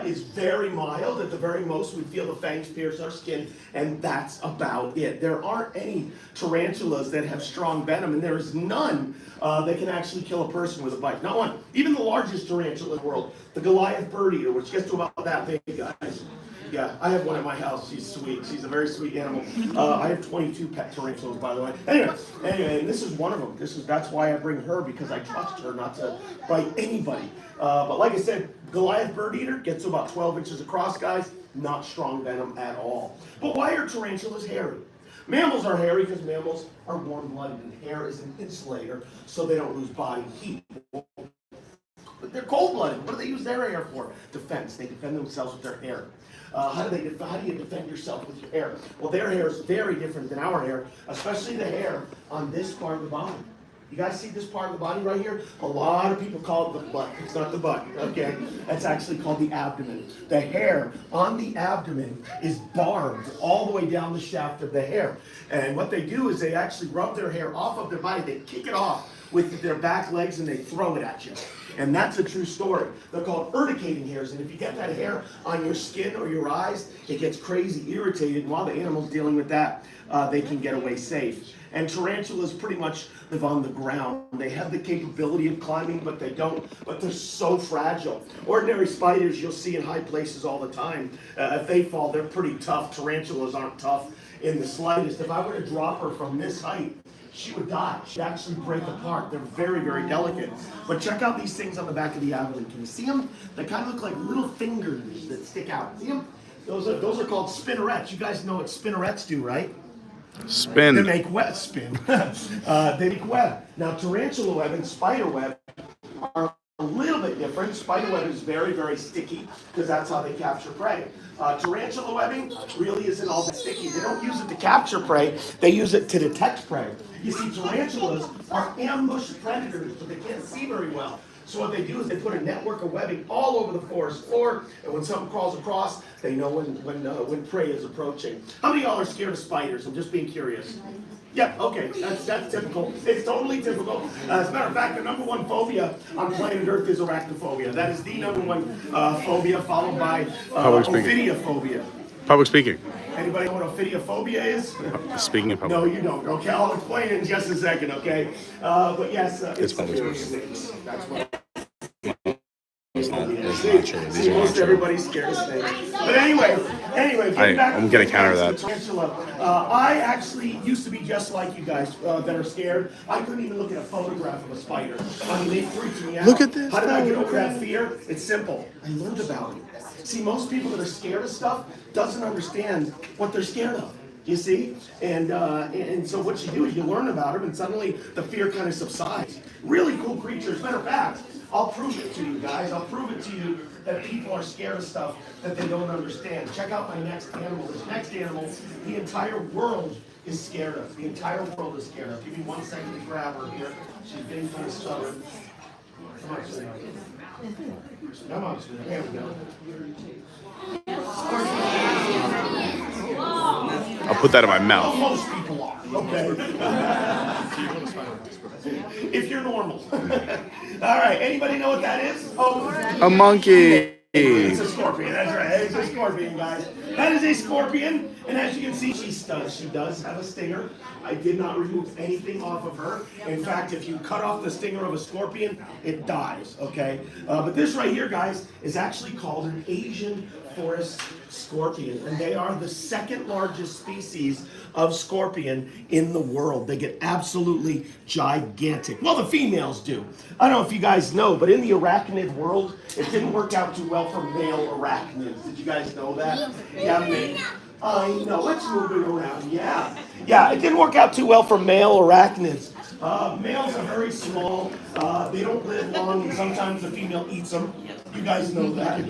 is very mild. At the very most, we feel the fangs pierce our skin, and that's about it. There aren't any tarantulas that have strong venom, and there is none that can actually kill a person with a bite. Not one. Even the largest tarantula in the world, the Goliath bird eater, which gets to about that big, guys. Yeah, I have one at my house. She's sweet. She's a very sweet animal. I have 22 pet tarantulas, by the way. Anyway, and this is one of them. That's why I bring her, because I trust her not to bite anybody. But like I said, Goliath bird eater gets to about 12 inches across, guys. Not strong venom at all. But why are tarantulas hairy? Mammals are hairy because mammals are warm-blooded, and hair is an insulator, so they don't lose body heat. But they're cold-blooded. What do they use their hair for? Defense. They defend themselves with their hair. How do you defend yourself with your hair? Well, their hair is very different than our hair, especially the hair on this part of the body. You guys see this part of the body right here? A lot of people call it the butt. It's not the butt, okay? That's actually called the abdomen. The hair on the abdomen is barbed all the way down the shaft of the hair. And what they do is they actually rub their hair off of their body. They kick it off with their back legs and they throw it at you. And that's a true story. They're called urticating hairs. And if you get that hair on your skin or your eyes, it gets crazy irritated. And while the animal's dealing with that, they can get away safe. And tarantulas pretty much live on the ground. They have the capability of climbing, but they don't. But they're so fragile. Ordinary spiders you'll see in high places all the time. If they fall, they're pretty tough. Tarantulas aren't tough in the slightest. If I were to drop her from this height, she would die. She'd actually break apart. They're very, very delicate. But check out these things on the back of the abdomen. Can you see them? They kind of look like little fingers that stick out. See them? Those are called spinnerets. You guys know what spinnerets do, right? They Spin. make web spin. They make web. Now, tarantula web and spider web are a little bit different. Spider web is very, very sticky because that's how they capture prey. Tarantula webbing really isn't all that sticky. They don't use it to capture prey. They use it to detect prey. You see, tarantulas are ambush predators, but they can't see very well. So what they do is they put a network of webbing all over the forest floor, and when something crawls across, they know when prey is approaching. How many of y'all are scared of spiders? I'm just being curious. Yeah, okay, that's typical. It's totally typical. As a matter of fact, the number one phobia on planet Earth is arachnophobia. That is the number one phobia, followed by ophidiophobia. Public speaking. Anybody know what ophidiophobia is? Speaking of public. No, you don't. Okay, I'll explain it in just a second, okay? But yes, It's public speaking. That's what. It's not true. These See, are not most true. everybody's scared of snakes. But anyway, getting back I'm to gonna the counter that. tarantula. I actually used to be just like you guys that are scared. I couldn't even look at a photograph of a spider. I mean, they freaked me out. Look at this How did I get over that fear? It's simple. I learned about it. See, most people that are scared of stuff doesn't understand what they're scared of. You see? And so what you do is you learn about them, and suddenly the fear kind of subsides. Really cool creatures. Matter of fact, I'll prove it to you guys. I'll prove it to you that people are scared of stuff that they don't understand. Check out my next animal. This next animal, the entire world is scared of. The entire world is scared of. Give me 1 second to grab her here. She's being kind of stubborn. Come on, sweetheart. Come on, sweetheart. There we go. I'll put that in my mouth. Most people are, okay? If you're normal. All right, anybody know what that is? Oh, A monkey. it's a scorpion, that's right. It's a scorpion, guys. That is a scorpion, and as you can see, she does have a stinger. I did not remove anything off of her. In fact, if you cut off the stinger of a scorpion, it dies, okay? But this right here, guys, is actually called an Asian forest scorpion, and they are the second largest species of scorpion in the world. They get absolutely gigantic. Well, the females do. I don't know if you guys know, but in the arachnid world, it didn't work out too well for male arachnids. Did you guys know that? Yeah, I know. Let's move it around. Yeah, it didn't work out too well for male arachnids. Males are very small. They don't live long, and sometimes the female eats them. You guys know that.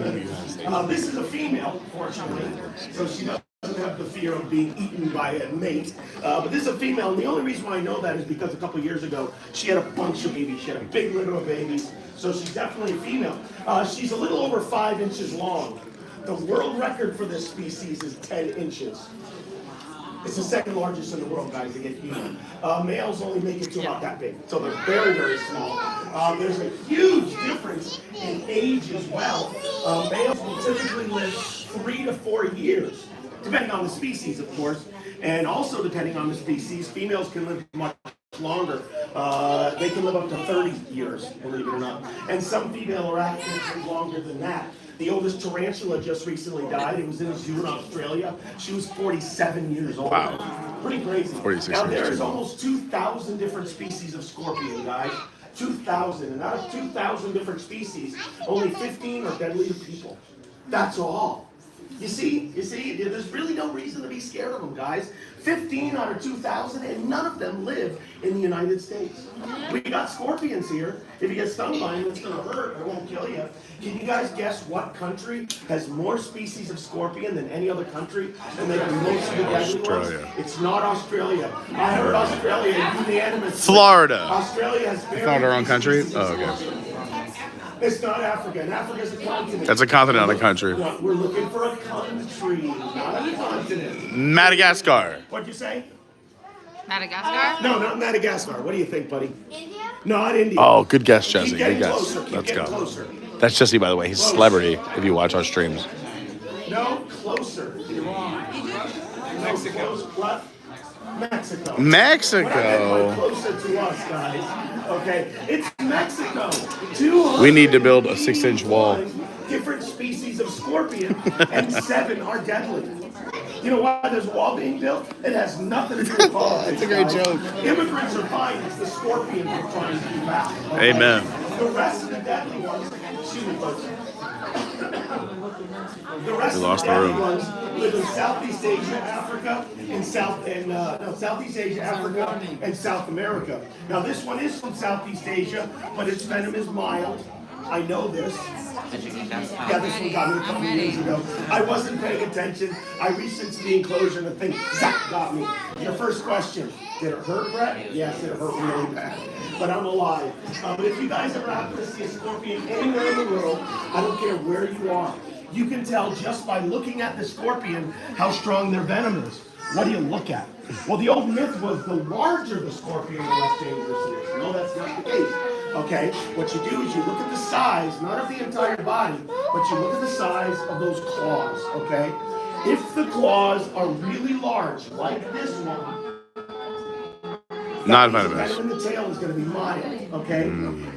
This is a female, fortunately, so she doesn't have the fear of being eaten by a mate. But this is a female, and the only reason why I know that is because a couple years ago, she had a bunch of babies. She had a big litter of babies, so she's definitely a female. She's a little over 5 inches long. The world record for this species is 10 inches. It's the second largest in the world, guys, to get human. Males only make it to about that big, so they're very, very small. There's a huge difference in age as well. Males will typically live 3 to 4 years, depending on the species, of course, and also depending on the species, females can live much longer. They can live up to 30 years, believe it or not. And some female arachnids live longer than that. The oldest tarantula just recently died. It was in a zoo in Australia. She was 47 years old. Wow. Pretty crazy. 46 now years there's too. almost 2,000 different species of scorpion, guys. 2,000. And out of 2,000 different species, only 15 are deadly to people. That's all. You see, there's really no reason to be scared of them, guys. 15 out of 2,000, and none of them live in the United States. We got scorpions here. If you get stung by them, it's going to hurt. It won't kill you. Can you guys guess what country has more species of scorpion than any other country? And they have most of the deadly ones? Australia. It's not Australia. I heard Australia unanimous. Florida. Australia has It's not our own country? species of Oh, okay. scorpion. It's not Africa, and Africa's a continent. That's a continent, not a country. We're looking for a country, not a continent. Madagascar. What'd you say? Madagascar? No, not Madagascar. What do you think, buddy? India? Not India. Oh, good guess, Jesse. Keep Good getting guess. closer. Keep Let's getting go. closer. That's Jesse, by the way. He's a celebrity if you watch our streams. No, closer. You're wrong. Mexico. What? Mexico. Mexico. Closer to us, guys. Okay, it's Mexico. We need to build a 6-inch wall. Different species of scorpion, and 7 are deadly. You know why there's a wall being built? It has nothing to do with politics. That's a great guys. joke. Immigrants are fine. It's the scorpions we're trying to keep out. Okay? Amen. The rest of the deadly ones Excuse me, folks. The rest We of lost the the daddy room. ones live in Southeast Asia, Africa, and Southeast Asia, Africa, and South America. Now this one is from Southeast Asia, but its venom is mild. I know this. Yeah, this one got me a couple years ago. I wasn't paying attention. I reached into the enclosure and the thing, zap, got me. Your first question, did it hurt, Brett? Yes, it hurt really bad. But I'm alive. But if you guys ever happen to see a scorpion anywhere in the world, I don't care where you are, you can tell just by looking at the scorpion how strong their venom is. What do you look at? Well, the old myth was the larger the scorpion, the less dangerous it is. No, that's not the case. Okay, what you do is you look at the size, not of the entire body, but you look at the size of those claws, okay? If the claws are really large, like this one, Not venom venomous. in the tail is going to be mild, okay?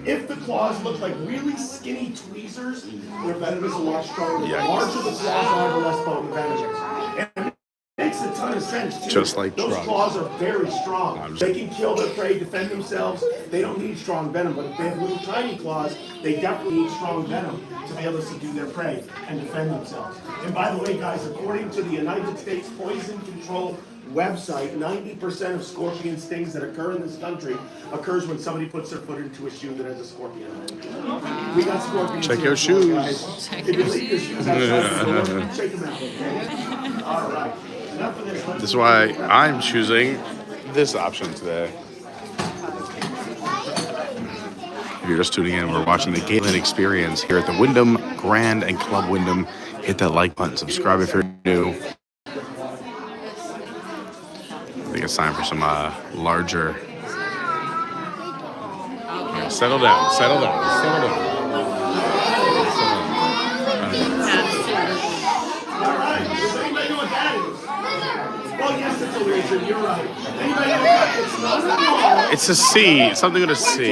If the claws look like really skinny tweezers, their venom is a lot stronger. The Yikes. larger the claws are, the less potent venom is. And it makes a ton of sense, too. Just like those drugs. claws are very strong. I'm They can kill their prey, defend themselves. They don't need strong venom, but if they have little tiny claws, they definitely need strong venom to be able to subdue their prey and defend themselves. And by the way, guys, according to the United States Poison Control website, 90% of scorpion stings that occur in this country occurs when somebody puts their foot into a shoe that has a scorpion on it. We got scorpions. Check here your as well, shoes. guys. If you leave your shoes outside the door, check them out, okay? All right. Enough of this. This is why I'm choosing this option today. If you're just tuning in, we're watching the Gatoland experience here at the Wyndham Grand and Club Wyndham. Hit that like button, subscribe if you're new. I think it's time for some larger. Yeah, settle down, settle down, settle down. All right. Does anybody know what that is? Well, yes, it's a lizard. You're right. Anybody know what that is? It's not a komodo. It's a C, something with a C.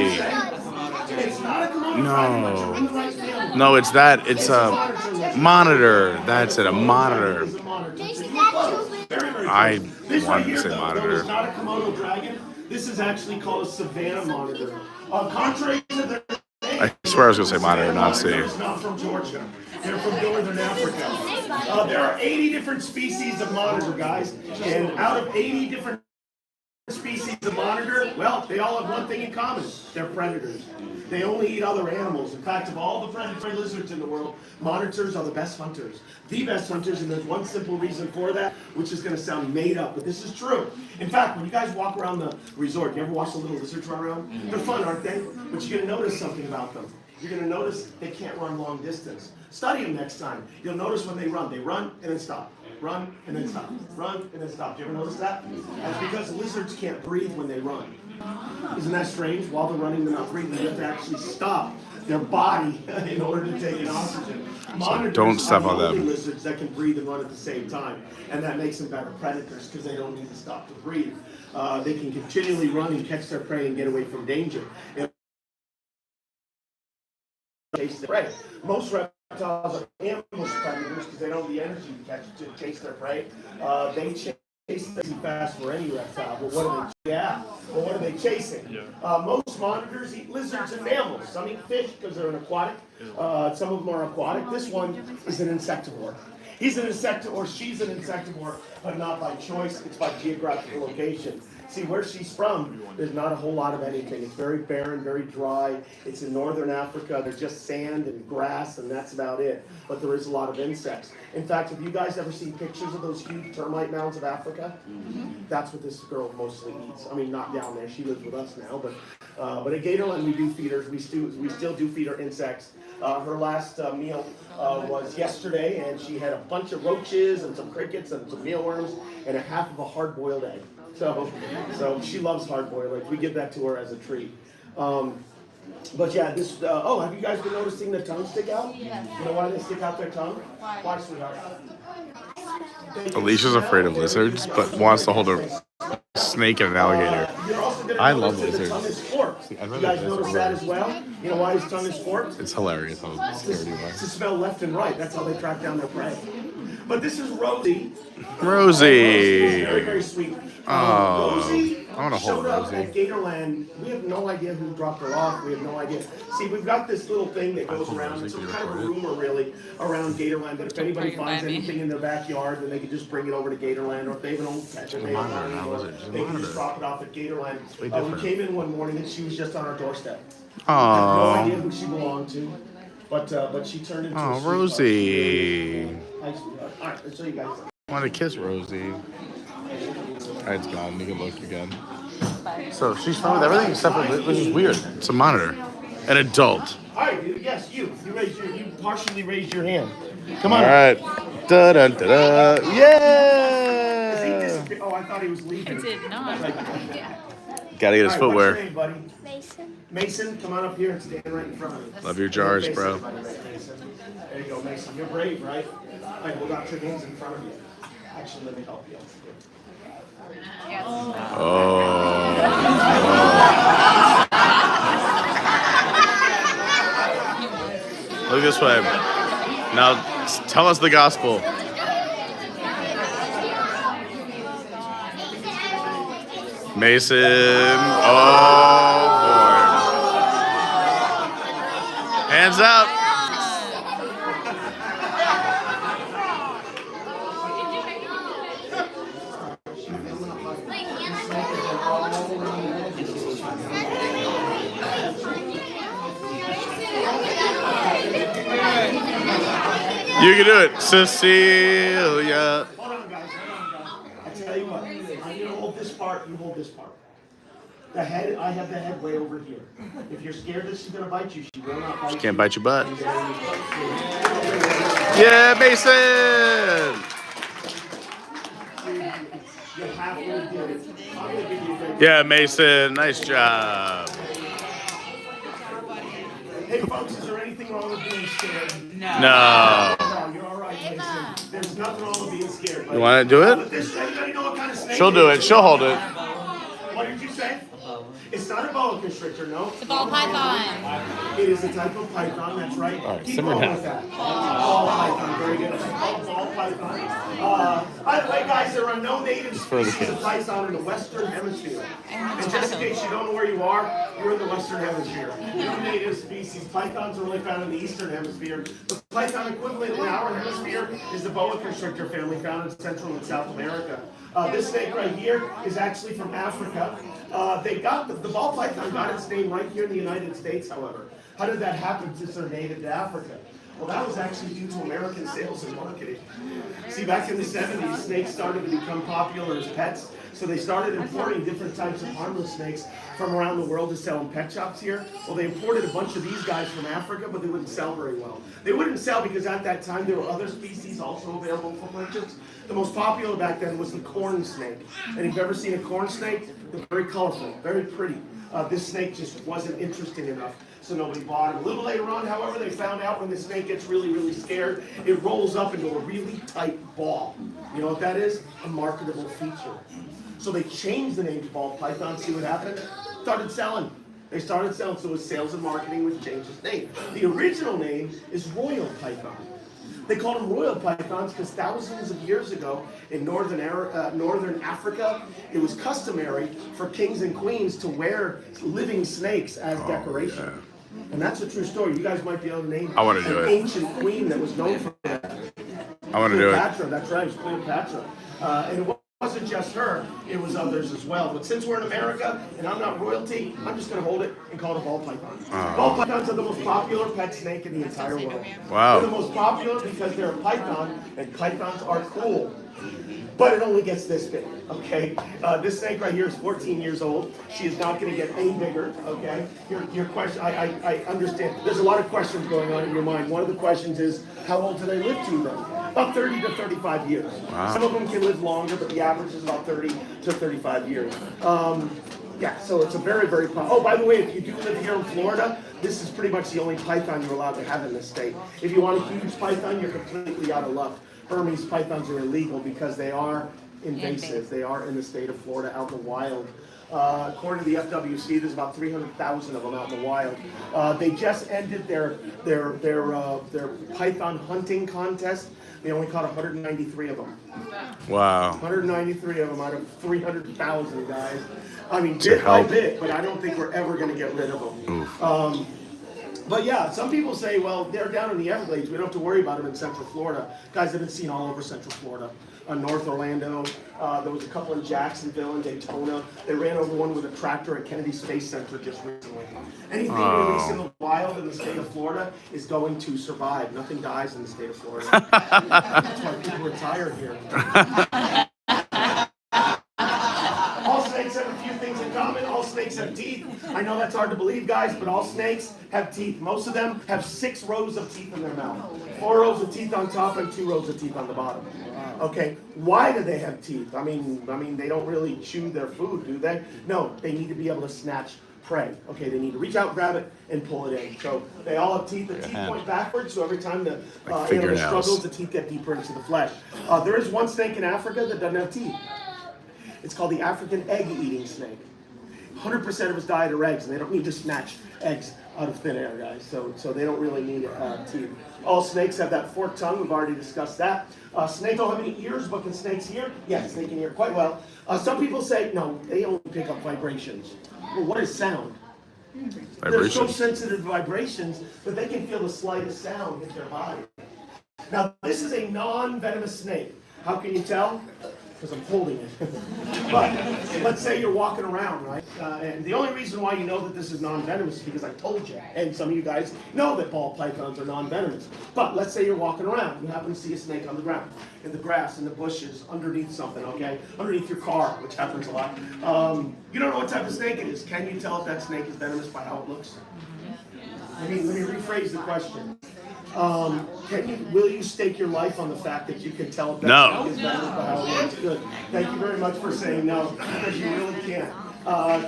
It's not a komodo. No. But you're in the right family. No, it's that. It's a monitor. That's it, a monitor. It's a monitor. Very, very close. I This wanted right to here, say though, monitor. is not a Komodo dragon. This is actually called a savanna monitor. Contrary to their name, I swear I was going to say monitor, not C. It's not from Georgia. They're from northern Africa. There are 80 different species of monitor, guys. And out of 80 different species of monitor, well, they all have one thing in common. They're predators. They only eat other animals. In fact, of all the predatory lizards in the world, monitors are the best hunters. The best hunters, and there's one simple reason for that, which is going to sound made up, but this is true. In fact, when you guys walk around the resort, you ever watch the little lizards run around? They're fun, aren't they? But you're going to notice something about them. You're going to notice they can't run long distance. Study them next time. You'll notice when they run and then stop. Run and then stop. Run and then stop. Do you ever notice that? That's because lizards can't breathe when they run. Isn't that strange? While they're running, they're not breathing. You have to actually stop their body in order to take in oxygen. Monitors don't step are on the only them. lizards that can breathe and run at the same time, and that makes them better predators because they don't need to stop to breathe. They can continually run and catch their prey and get away from danger. Chase their prey. Most reptiles are ambush predators because they don't have the energy to chase their prey. They chase fast for any reptile, but what are they? Yeah. Well, what are they chasing? Most monitors eat lizards and mammals. Some eat fish because they're an aquatic. Some of them are aquatic. This one is an insectivore. He's an insectivore, she's an insectivore, but not by choice. It's by geographical location. See, where she's from, there's not a whole lot of anything. It's very barren, very dry. It's in northern Africa. There's just sand and grass, and that's about it. But there is a lot of insects. In fact, have you guys ever seen pictures of those huge termite mounds of Africa? That's what this girl mostly eats. I mean, not down there. She lives with us now, but at Gatorland we do feed her. We still do feed her insects. Her last meal was yesterday, and she had a bunch of roaches and some crickets and some mealworms and a half of a hard-boiled egg. So she loves hard-boiled eggs. We give that to her as a treat. But yeah, this. Have you guys been noticing the tongue stick out? Yeah. You know why they stick out their tongue? Why, sweetheart? Alicia's afraid of lizards, but wants to hold a snake and an alligator. I love lizards. Tongue is forked. You guys notice that as well? You know why his tongue is forked? It's hilarious how scared you To smell left and right. That's how they track down their prey. But this is Rosie. are. Rosie. Very, very sweet. Oh. Rosie I want to hold showed up Rosie. at Gatorland. We have no idea who dropped her off. We have no idea. See, we've got this little thing that goes around. It's some kind of a rumor, really, around Gatorland that if anybody finds anything in their backyard, then they can just bring it over to Gatorland, or if they have an old pet that they don't want anymore, they can just drop it off at Gatorland. We came in one morning and she was just on our doorstep. I have no idea who she belonged to, but she turned into a sweetheart. Rosie. Nice sweetheart. All right, let's show you guys. I want to kiss Rosie. Alright, it's gone. You can look again. So she's fine with everything except for this is weird. It's a monitor. An adult. All right, dude. Yes, you partially raised your hand. Come on. All right. Da da da da. Yeah. Oh, I thought he was leaving. I did not. Gotta get his footwear. What's your name, buddy? Mason. Mason, come on up here and stand right in front of me. Love your jars, Mason, bro. Mason. There you go, Mason. You're brave, right? All right, hold out your hands in front of you. Actually, let me help you. Look this way. Now, tell us the gospel. Mason. Oh, boy. Hands up. You can do it, Cecilia. Hold on, guys. I tell you what. I'm going to hold this part. You hold this part. The head, I have the head way over here. If you're scared that she's going to bite you, she will not bite you. She can't bite your butt. Yeah, Mason! You halfway did it. I'm going to give you a great. Yeah, Mason, nice job. Hey, folks, is there anything wrong with being scared? No. No, you're all right, Mason. There's nothing wrong with being scared. You want to do it? Anybody know what kind of snake She'll do it. She'll hold it. What did you say? It's not a boa constrictor, no. It's a ball python. It is a type of python, that's right. All right, Keep simmer going down. with that. Ball python, very good. It's called ball python. By the way, guys, there are no native for the species of kids. python in the Western Hemisphere. And just in case you don't know where you are, you're in the Western Hemisphere. No native species. Pythons are only found in the Eastern Hemisphere. The python equivalent in our hemisphere is the boa constrictor family found in Central and South America. This snake right here is actually from Africa. They got the ball python got its name right here in the United States, however. How did that happen since they're native to Africa? Well, that was actually due to American sales and marketing. See, back in the 70s, snakes started to become popular as pets, so they started importing different types of harmless snakes from around the world to sell in pet shops here. Well, they imported a bunch of these guys from Africa, but they wouldn't sell very well. They wouldn't sell because at that time there were other species also available for purchase. The most popular back then was the corn snake. And if you've ever seen a corn snake, they're very colorful, very pretty. This snake just wasn't interesting enough, so nobody bought it. A little later on, however, they found out when the snake gets really, really scared, it rolls up into a really tight ball. You know what that is? A marketable feature. So they changed the name to ball python. See what happened? Started selling. They started selling, so it was sales and marketing which changed its name. The original name is royal python. They called them royal pythons because thousands of years ago in northern Africa, it was customary for kings and queens to wear living snakes as decoration. Yeah. And that's a true story. You guys might be able to name I wanna do an it. ancient queen that was known for that. I want to do it. Cleopatra, that's right, it was Cleopatra. And it wasn't just her, it was others as well. But since we're in America and I'm not royalty, I'm just going to hold it and call it a ball python. Ball pythons are the most popular pet snake in the entire world. Wow. They're the most popular because they're a python, and pythons are cool. But it only gets this big, okay? This snake right here is 14 years old. She is not going to get any bigger, okay? Your question, I understand. There's a lot of questions going on in your mind. One of the questions is, how old do they live to then? About 30 to 35 years. Wow. Some of them can live longer, but the average is about 30 to 35 years. Yeah, so it's a very, very oh, by the way, if you do live here in Florida, this is pretty much the only python you're allowed to have in this state. If you want a huge python, you're completely out of luck. Burmese pythons are illegal because they are invasive. They are in the state of Florida, out in the wild. According to the FWC, there's about 300,000 of them out in the wild. They just ended their python hunting contest. They only caught 193 of them. Wow. 193 of them out of 300,000 guys. I mean, bit by bit, but I don't think we're ever going to get rid of them. But yeah, some people say, well, they're down in the Everglades. We don't have to worry about them in Central Florida. Guys have been seen all over Central Florida. North Orlando, there was a couple in Jacksonville and Daytona. They ran over one with a tractor at Kennedy Space Center just recently. Anything released in the wild in the state of Florida is going to survive. Nothing dies in the state of Florida. That's why people retire here. All snakes have a few things in common. All snakes have teeth. I know that's hard to believe, guys, but all snakes have teeth. Most of them have 6 rows of teeth in their mouth. 4 rows of teeth on top and 2 rows of teeth on the bottom. Okay, why do they have teeth? I mean, they don't really chew their food, do they? No, they need to be able to snatch prey. Okay, they need to reach out, grab it, and pull it in. So they all have teeth. The teeth point backwards, so every time the animal struggles, the teeth get deeper into the flesh. There is one snake in Africa that doesn't have teeth. It's called the African egg-eating snake. 100% of its diet are eggs, and they don't need to snatch eggs out of thin air, guys. So they don't really need teeth. All snakes have that forked tongue. We've already discussed that. Snakes don't have any ears, but can snakes hear? Yes, they can hear quite well. Some people say, no, they only pick up vibrations. Well, what is sound? They're so sensitive to vibrations that they can feel the slightest sound hit their body. Now, this is a non-venomous snake. How can you tell? Because I'm holding it. But let's say you're walking around, right? And the only reason why you know that this is non-venomous is because I told you. And some of you guys know that ball pythons are non-venomous. But let's say you're walking around. You happen to see a snake on the ground, in the grass, in the bushes, underneath something, okay? Underneath your car, which happens a lot. You don't know what type of snake it is. Can you tell if that snake is venomous by how it looks? Let me rephrase the question. Will you stake your life on the fact that you can tell if that snake is venomous by how it looks? Good. Thank you very much for saying no, because you really can't.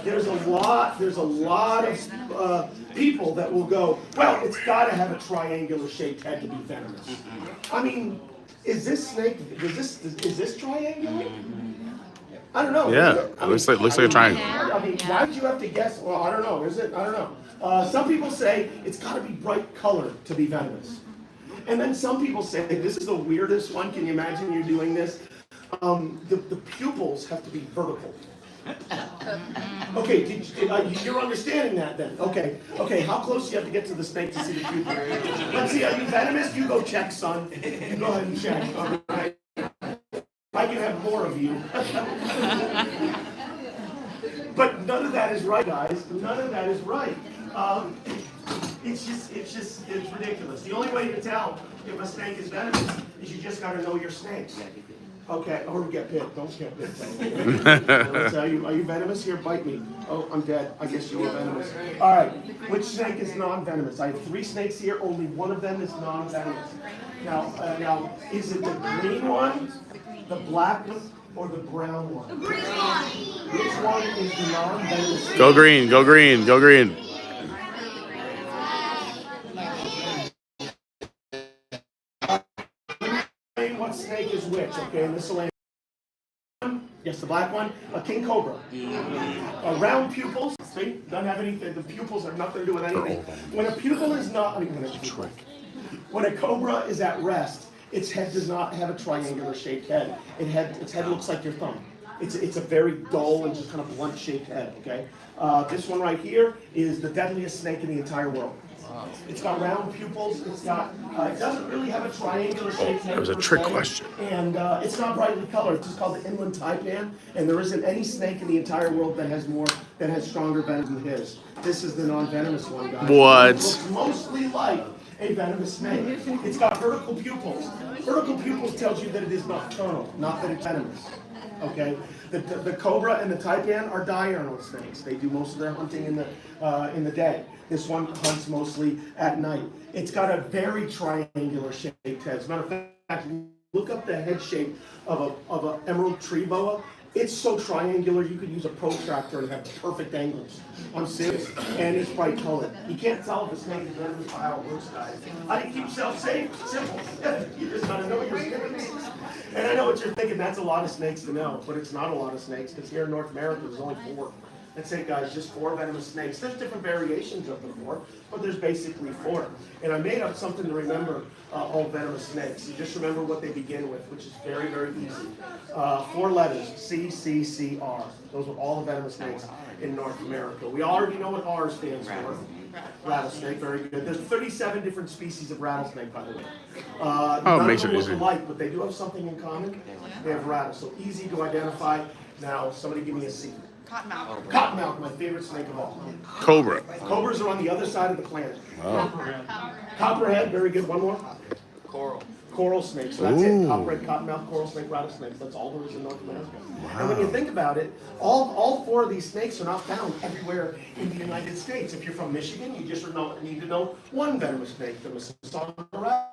There's a lot of people that will go, well, it's got to have a triangular shaped head to be venomous. I mean, is this snake, is this triangular? I don't know. Yeah, it looks like a triangle. I mean, why would you have to guess? Well, I don't know. Is it? I don't know. Some people say it's got to be bright colored to be venomous. And then some people say, this is the weirdest one. Can you imagine you doing this? The pupils have to be vertical. Okay, you're understanding that then. Okay, how close do you have to get to the snake to see the pupil? Let's see, are you venomous? You go check, son. You go ahead and check. All right. I can have more of you. But none of that is right, guys. None of that is right. It's ridiculous. The only way to tell if a snake is venomous is you just got to know your snakes. Okay, or get bit. Don't get bit. Are you venomous? Here, bite me. Oh, I'm dead. I guess you were venomous. All right, which snake is non-venomous? I have 3 snakes here. Only one of them is non-venomous. Now, is it the green one, the black one, or the brown one? The green one. Which one is the non-venomous snake? Go green, go green, go green. What snake is which? Okay, and this will answer. Yes, the black one. A king cobra. Round pupils. See, doesn't have anything. The pupils have nothing to do with anything. When a pupil is not. When a cobra is at rest, its head does not have a triangular shaped head. Its head looks like your thumb. It's a very dull and just kind of blunt shaped head. Okay. This one right here is the deadliest snake in the entire world. It's got round pupils. It doesn't really have a triangular shape. That was a trick question. And it's not brightly colored. It's just called the inland taipan. And there isn't any snake in the entire world that has stronger venom than his. This is the non-venomous one, guys. What? It looks mostly like a venomous snake. It's got vertical pupils. Vertical pupils tells you that it is nocturnal, not that it's venomous. Okay, the cobra and the taipan are diurnal snakes. They do most of their hunting in the day. This one hunts mostly at night. It's got a very triangular shaped head. As a matter of fact, look up the head shape of an emerald tree boa. It's so triangular you could use a protractor and have perfect angles. I'm serious. And it's bright colored. You can't tell if a snake is venomous by how it looks, guys. How do you keep yourself safe? Simple. You just gotta know your snakes. And I know what you're thinking, that's a lot of snakes to know, but it's not a lot of snakes, because here in North America there's only 4. That's it, guys, just 4 venomous snakes. There's different variations of the 4, but there's basically 4. And I made up something to remember all venomous snakes. You just remember what they begin with, which is very, very easy. 4 letters, CCCR. Those are all the venomous snakes in North America. We already know what R stands for. Rattlesnake, very good. There's 37 different species of rattlesnake, by the way. None of makes them it look easy. alike, but they do have something in common. They have rattles, so easy to identify. Now, somebody give me a secret. Cottonmouth. Cottonmouth, my favorite snake of all. Cobra. Cobras are on the other side of the planet. Oh. Copperhead, very good. One more. Coral snakes. So that's Ooh. it. Copperhead, cottonmouth, coral snake, rattlesnakes. That's all there is in North America. And when you think about it, all 4 of these snakes are not found everywhere in the United States. If you're from Michigan, you just need to know 1 venomous snake, the Mississauga rattlesnake.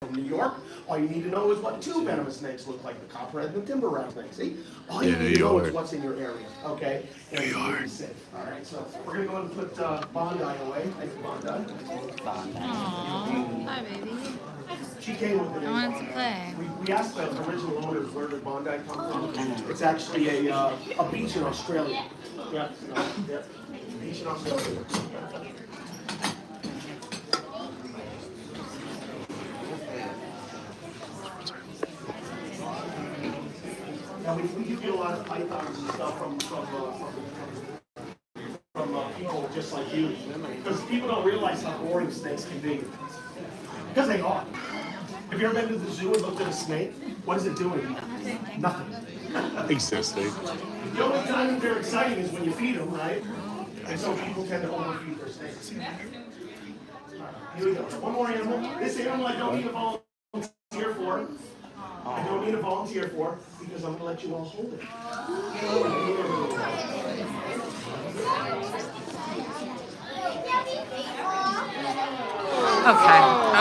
From New York, all you need to know is what 2 venomous snakes look like, the copperhead and the timber rattlesnake. See? All you need to know is what's in your area, okay? And you'll be safe. All right, so we're going to go ahead and put Bondi away. Thank you, Bondi. Aww. Hi, baby. She came with it. I wanted to play. We asked the original owners where did Bondi come from. It's actually a beach in Australia. Yeah, beach in Australia. Now, we do get a lot of pythons and stuff from people just like you. Because people don't realize how boring snakes can be. Because they are. Have you ever been to the zoo and looked at a snake? What is it doing? Nothing. Existing. The only time they're exciting is when you feed them, right? And so people tend to overfeed their snakes. Here we go. One more animal. This animal I don't need a volunteer for. I don't need a volunteer for because I'm going to let you all hold it.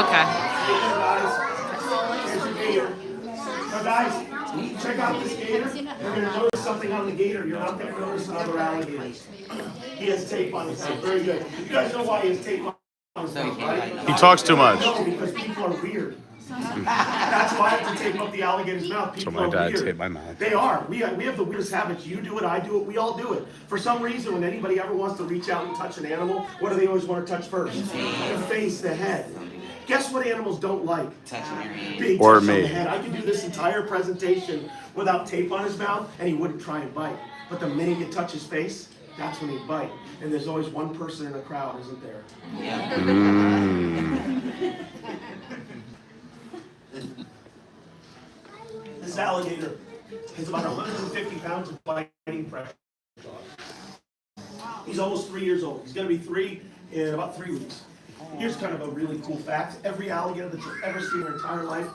Okay. Here's your gator. Now guys, check out this gator. You're going to notice something on the gator you're not going to notice on other alligators. He has tape on his head. Very good. You guys know why he has tape on his head, right? He talks too much. No, because people are weird. That's why I have to tape up the alligator's mouth. People So my are dad weird. taped my mouth. They are. We have the weirdest habits. You do it, I do it, we all do it. For some reason, when anybody ever wants to reach out and touch an animal, what do they always want to touch first? The face, the head. Guess what animals don't like? Being Or touched on me. the head. I could do this entire presentation without tape on his mouth, and he wouldn't try and bite. But the minute you touch his face, that's when he'd bite. And there's always one person in a crowd, isn't there? This alligator has about 150 pounds of biting pressure. He's almost 3 years old. He's going to be 3 in about 3 weeks. Here's kind of a really cool fact. Every alligator that you'll ever see in their entire life,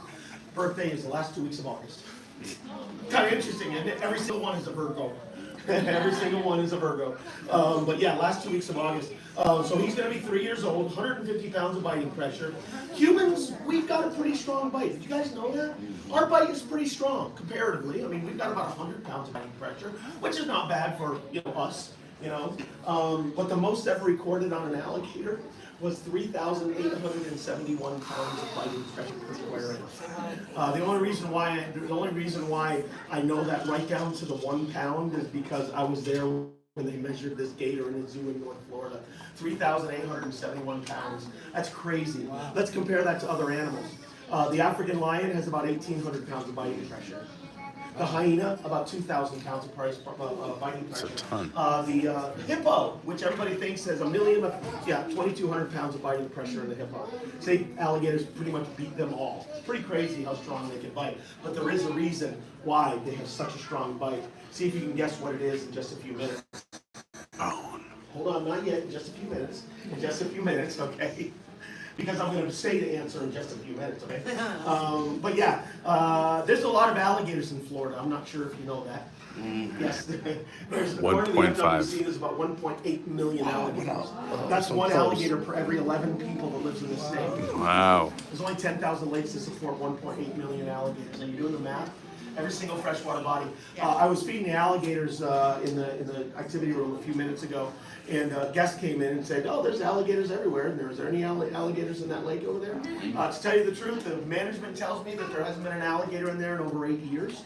birthday is the last 2 weeks of August. Kind of interesting, isn't it? Every single one is a Virgo. Every single one is a Virgo. But yeah, last 2 weeks of August. So he's going to be 3 years old, 150 pounds of biting pressure. Humans, we've got a pretty strong bite. Did you guys know that? Our bite is pretty strong, comparatively. I mean, we've got about 100 pounds of biting pressure, which is not bad for, us, But the most ever recorded on an alligator was 3,871 pounds of biting pressure per square inch. The only reason why I know that right down to the 1 pound is because I was there when they measured this gator in a zoo in North Florida. 3,871 pounds. That's crazy. Let's compare that to other animals. The African lion has about 1,800 pounds of biting pressure. The hyena, about 2,000 pounds of biting pressure. That's a ton. The hippo, which everybody thinks has 2,200 pounds of biting pressure in the hippo. Say alligators pretty much beat them all. Pretty crazy how strong they can bite. But there is a reason why they have such a strong bite. See if you can guess what it is in just a few minutes. Hold on, not yet, in just a few minutes. In just a few minutes, okay? Because I'm going to say the answer in just a few minutes, okay? But yeah, there's a lot of alligators in Florida. I'm not sure if you know that. Yes, there's 1.5. There's about 1.8 million alligators. That's one alligator per every 11 people that lives in the state. Wow. There's only 10,000 lakes to support 1.8 million alligators. Are you doing the math? Every single freshwater body. I was feeding the alligators in the activity room a few minutes ago, and a guest came in and said, "Oh, there's alligators everywhere." And is there any alligators in that lake over there? To tell you the truth, the management tells me that there hasn't been an alligator in there in over 8 years.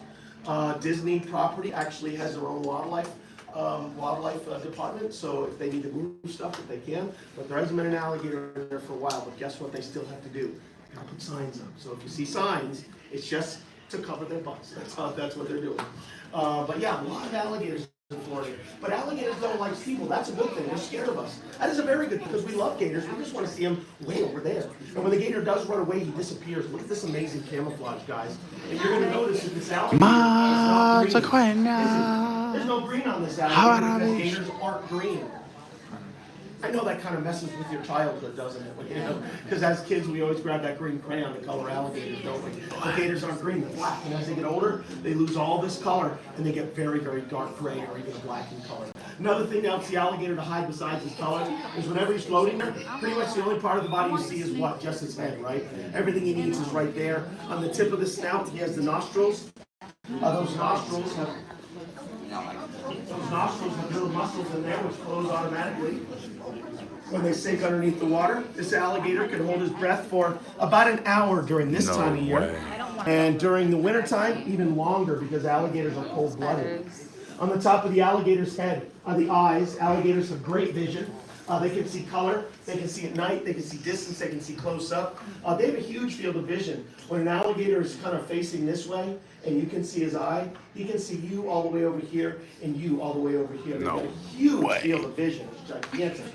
Disney property actually has their own wildlife wildlife department, so if they need to move stuff, if they can. But there hasn't been an alligator in there for a while, but guess what they still have to do? They gotta put signs up. So if you see signs, it's just to cover their butts. That's what they're doing. But yeah, a lot of alligators in Florida. But alligators don't like people. That's a good thing. They're scared of us. That is a very good thing because we love gators. We just want to see them way over there. And when the gator does run away, he disappears. Look at this amazing camouflage, guys. And you're going to notice that this alligator is not green. There's no green on this alligator because gators aren't green. I know that kind of messes with your childhood, doesn't it? You know, because as kids, we always grab that green crayon to color alligators, don't we? The gators aren't green, they're black. And as they get older, they lose all this color, and they get very, very dark gray or even black in color. Another thing that helps the alligator to hide besides his color is whenever he's floating there, pretty much the only part of the body you see is what? Just his head, right? Everything he needs is right there. On the tip of the snout, he has the nostrils. Those nostrils have little muscles in there which close automatically when they sink underneath the water. This alligator can hold his breath for about an hour during this time of year. And during the winter time, even longer because alligators are cold-blooded. On the top of the alligator's head are the eyes. Alligators have great vision. They can see color, they can see at night, they can see distance, they can see close up. They have a huge field of vision. When an alligator is kind of facing this way, and you can see his eye, he can see you all the way over here, and you all the way over here. They've got a huge field of vision. It's gigantic.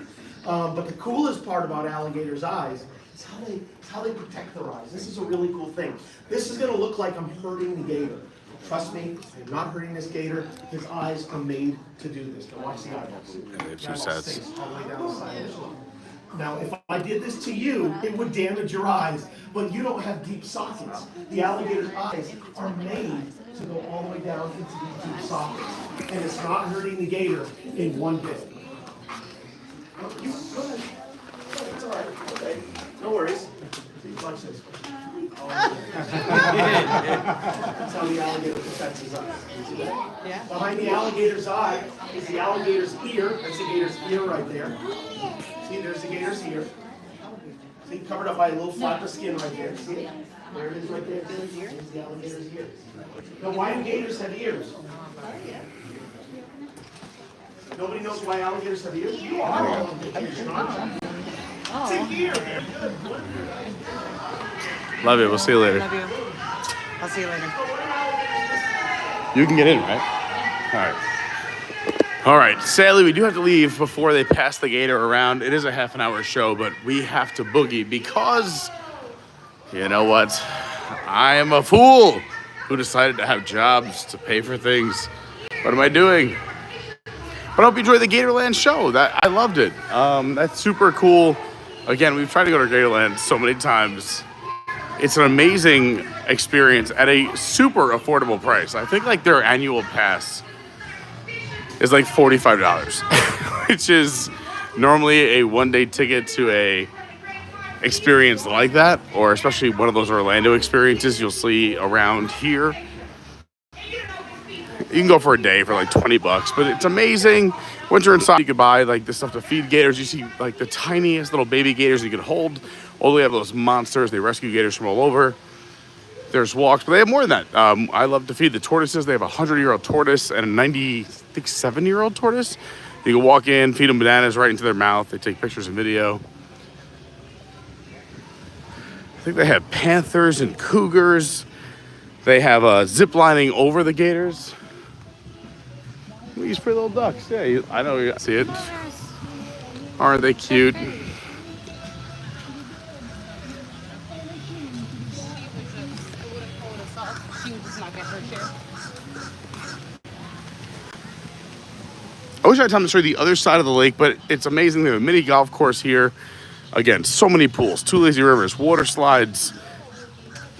But the coolest part about alligators' eyes is how they protect their eyes. This is a really cool thing. This is going to look like I'm hurting the gator. Trust me, I'm not hurting this gator. His eyes are made to do this. Now watch the eyeballs. All the way down the side. Now, if I did this to you, it would damage your eyes, but you don't have deep sockets. The alligator's eyes are made to go all the way down into these deep sockets, and it's not hurting the gator in one bit. Go ahead. It's all right. Okay. No worries. Watch this. That's how the alligator protects his eyes. You see that? Yeah. Behind the alligator's eye is the alligator's ear. That's the gator's ear right there. See, there's the gator's ear. See, covered up by a little flap of skin right there. See it? There it is right there. There's the alligator's ear. Now, why do gators have ears? Nobody knows why alligators have ears? You are all on vacation, aren't you? Take ear. Love you. We'll see you later. Love you. I'll see you later. You can get in, right? All right. All right. Sadly, we do have to leave before they pass the gator around. It is a half-an-hour show, but we have to boogie because, you know what? I am a fool who decided to have jobs to pay for things. What am I doing? But I hope you enjoyed the GATORLAND show. I loved it. That's super cool. Again, we've tried to go to GATORLAND so many times. It's an amazing experience at a super affordable price. I think like their annual pass is like $45, which is normally a one-day ticket to a experience like that, or especially one of those Orlando experiences you'll see around here. You can go for a day for like $20, but it's amazing. Once you're inside, you can buy like this stuff to feed gators. You see like the tiniest little baby gators you can hold. All the way up those monsters. They rescue gators from all over. There's walks, but they have more than that. I love to feed the tortoises. They have a 100-year-old tortoise and a 97-year-old tortoise. You can walk in, feed them bananas right into their mouth. They take pictures and video. I think they have panthers and cougars. They have zip lining over the gators. These pretty little ducks. Yeah, I know you see it. Aren't they cute? I wish I had time to show you the other side of the lake, but it's amazing. They have a mini golf course here. Again, so many pools, 2 lazy rivers, water slides,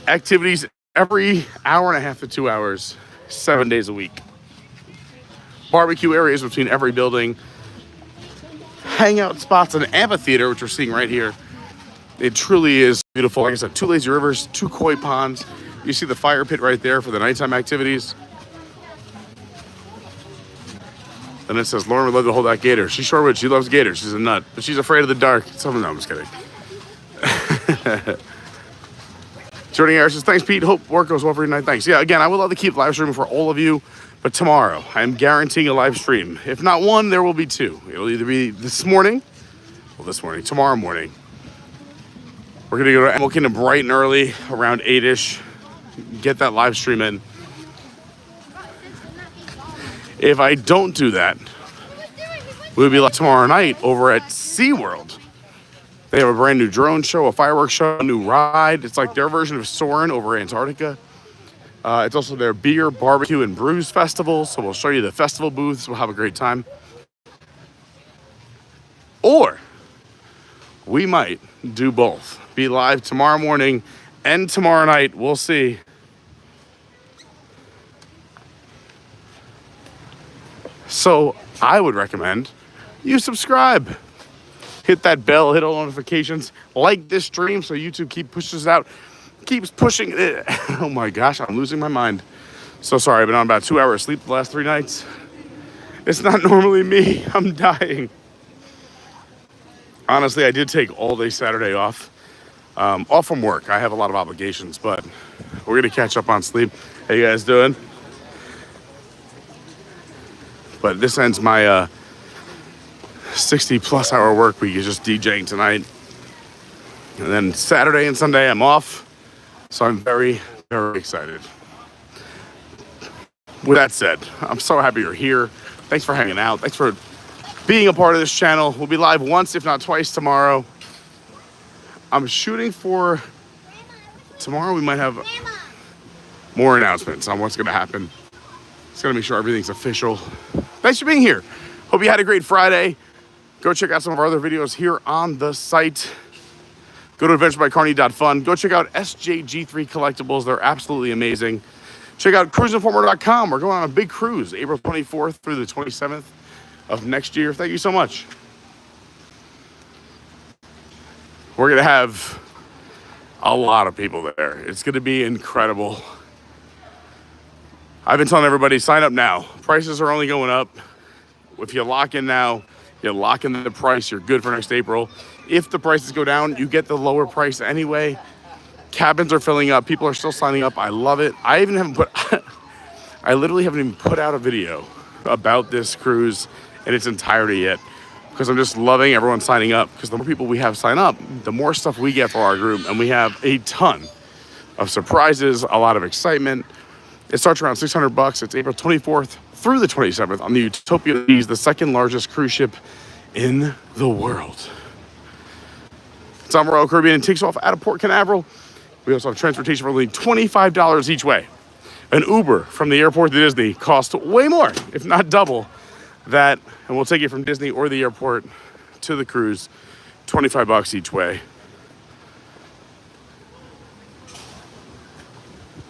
activities every hour and a half to 2 hours, 7 days a week. Barbecue areas between every building. Hangout spots, an amphitheater, which we're seeing right here. It truly is beautiful. Like I said, 2 lazy rivers, 2 koi ponds. You see the fire pit right there for the nighttime activities. And it says, Lauren would love to hold that gator. She sure would. She loves gators. She's a nut. But she's afraid of the dark. No, I'm just kidding. Jordan Harris says, thanks, Pete. Hope work goes well for you tonight. Thanks. Yeah, again, I would love to keep live streaming for all of you. But tomorrow, I'm guaranteeing a live stream. If not one, there will be two. It'll either be tomorrow morning. We're gonna go to Animal Kingdom bright and early, around 8-ish. Get that live stream in. If I don't do that, we'll be like tomorrow night over at SeaWorld. They have a brand new drone show, a fireworks show, a new ride. It's like their version of Soarin' over Antarctica. It's also their beer, barbecue, and brews festival. So we'll show you the festival booths. We'll have a great time. Or we might do both. Be live tomorrow morning and tomorrow night. We'll see. So I would recommend you subscribe. Hit that bell, hit all notifications, like this stream so YouTube keeps pushing it. Oh my gosh, I'm losing my mind. So sorry, I've been on about 2 hours sleep the last 3 nights. It's not normally me, I'm dying. Honestly, I did take all day Saturday off. Off from work. I have a lot of obligations, but we're gonna catch up on sleep. How you guys doing? But this ends my 60+ hour work week is just DJing tonight. And then Saturday and Sunday I'm off. So I'm very, very excited. With that said, I'm so happy you're here. Thanks for hanging out. Thanks for being a part of this channel. We'll be live once, if not twice tomorrow. I'm shooting for tomorrow. We might have more announcements on what's gonna happen. Just gotta make sure everything's official. Thanks for being here. Hope you had a great Friday. Go check out some of our other videos here on the site. Go to adventurebycarney.fun. Go check out SJG3 Collectibles. They're absolutely amazing. Check out cruiseinformer.com. We're going on a big cruise, April 24th through the 27th of next year. Thank you so much. We're going to have a lot of people there. It's going to be incredible. I've been telling everybody, sign up now. Prices are only going up. If you lock in now, you lock in the price, you're good for next April. If the prices go down, you get the lower price anyway. Cabins are filling up. People are still signing up. I love it. I literally haven't even put out a video about this cruise in its entirety yet, because I'm just loving everyone signing up. Because the more people we have sign up, the more stuff we get for our group. And we have a ton of surprises, a lot of excitement. It starts around $600. It's April 24th through the 27th on the Utopia, the second largest cruise ship in the world. It's on Royal Caribbean and takes off out of Port Canaveral. We also have transportation for only $25 each way. An Uber from the airport to Disney costs way more, if not double that. And we'll take you from Disney or the airport to the cruise, $25 each way.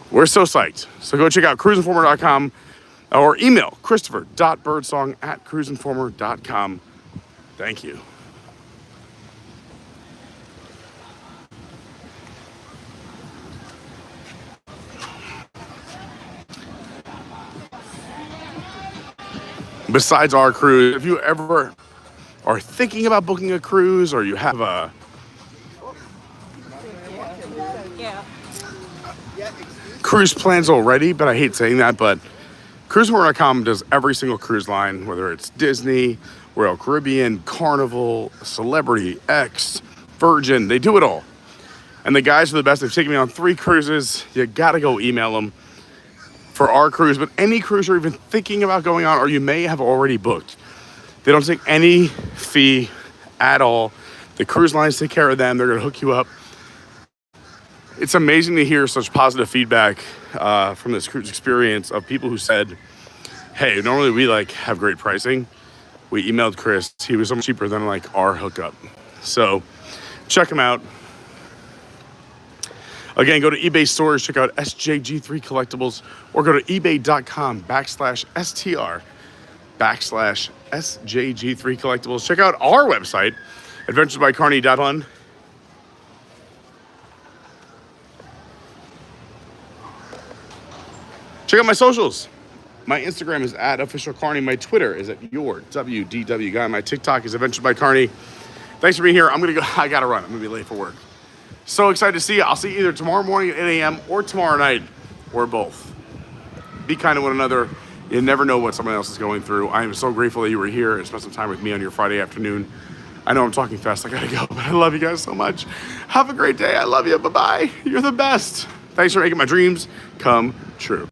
We're so psyched. So go check out cruiseinformer.com or email Christopher.Birdsong@cruiseinformer.com. Thank you. Besides our cruise, if you ever are thinking about booking a cruise, or you have a cruise plans already, but I hate saying that, but cruiseinformer.com does every single cruise line, whether it's Disney, Royal Caribbean, Carnival, Celebrity, X, Virgin, they do it all. And the guys are the best. They've taken me on 3 cruises. You gotta go email them for our cruise, but any cruise you're even thinking about going on, or you may have already booked. They don't take any fee at all. The cruise lines take care of them. They're gonna hook you up. It's amazing to hear such positive feedback from this cruise experience of people who said, hey, normally we have great pricing. We emailed Chris. He was so much cheaper than our hookup. So check him out. Again, go to eBay stores, check out SJG3 Collectibles, or go to ebay.com/STR/SJG3 Collectibles. Check out our website, adventuresbycarney.fun. Check out my socials. My Instagram is @officialcarney. My Twitter is @yourwdwguy. My TikTok is Adventures by Carney. Thanks for being here. I'm gonna go. I gotta run. I'm gonna be late for work. So excited to see you. I'll see you either tomorrow morning at 8 a.m. or tomorrow night, or both. Be kind to one another. You never know what someone else is going through. I am so grateful that you were here and spent some time with me on your Friday afternoon. I know I'm talking fast, I gotta go, but I love you guys so much. Have a great day, I love you, bye-bye. You're the best. Thanks for making my dreams come true.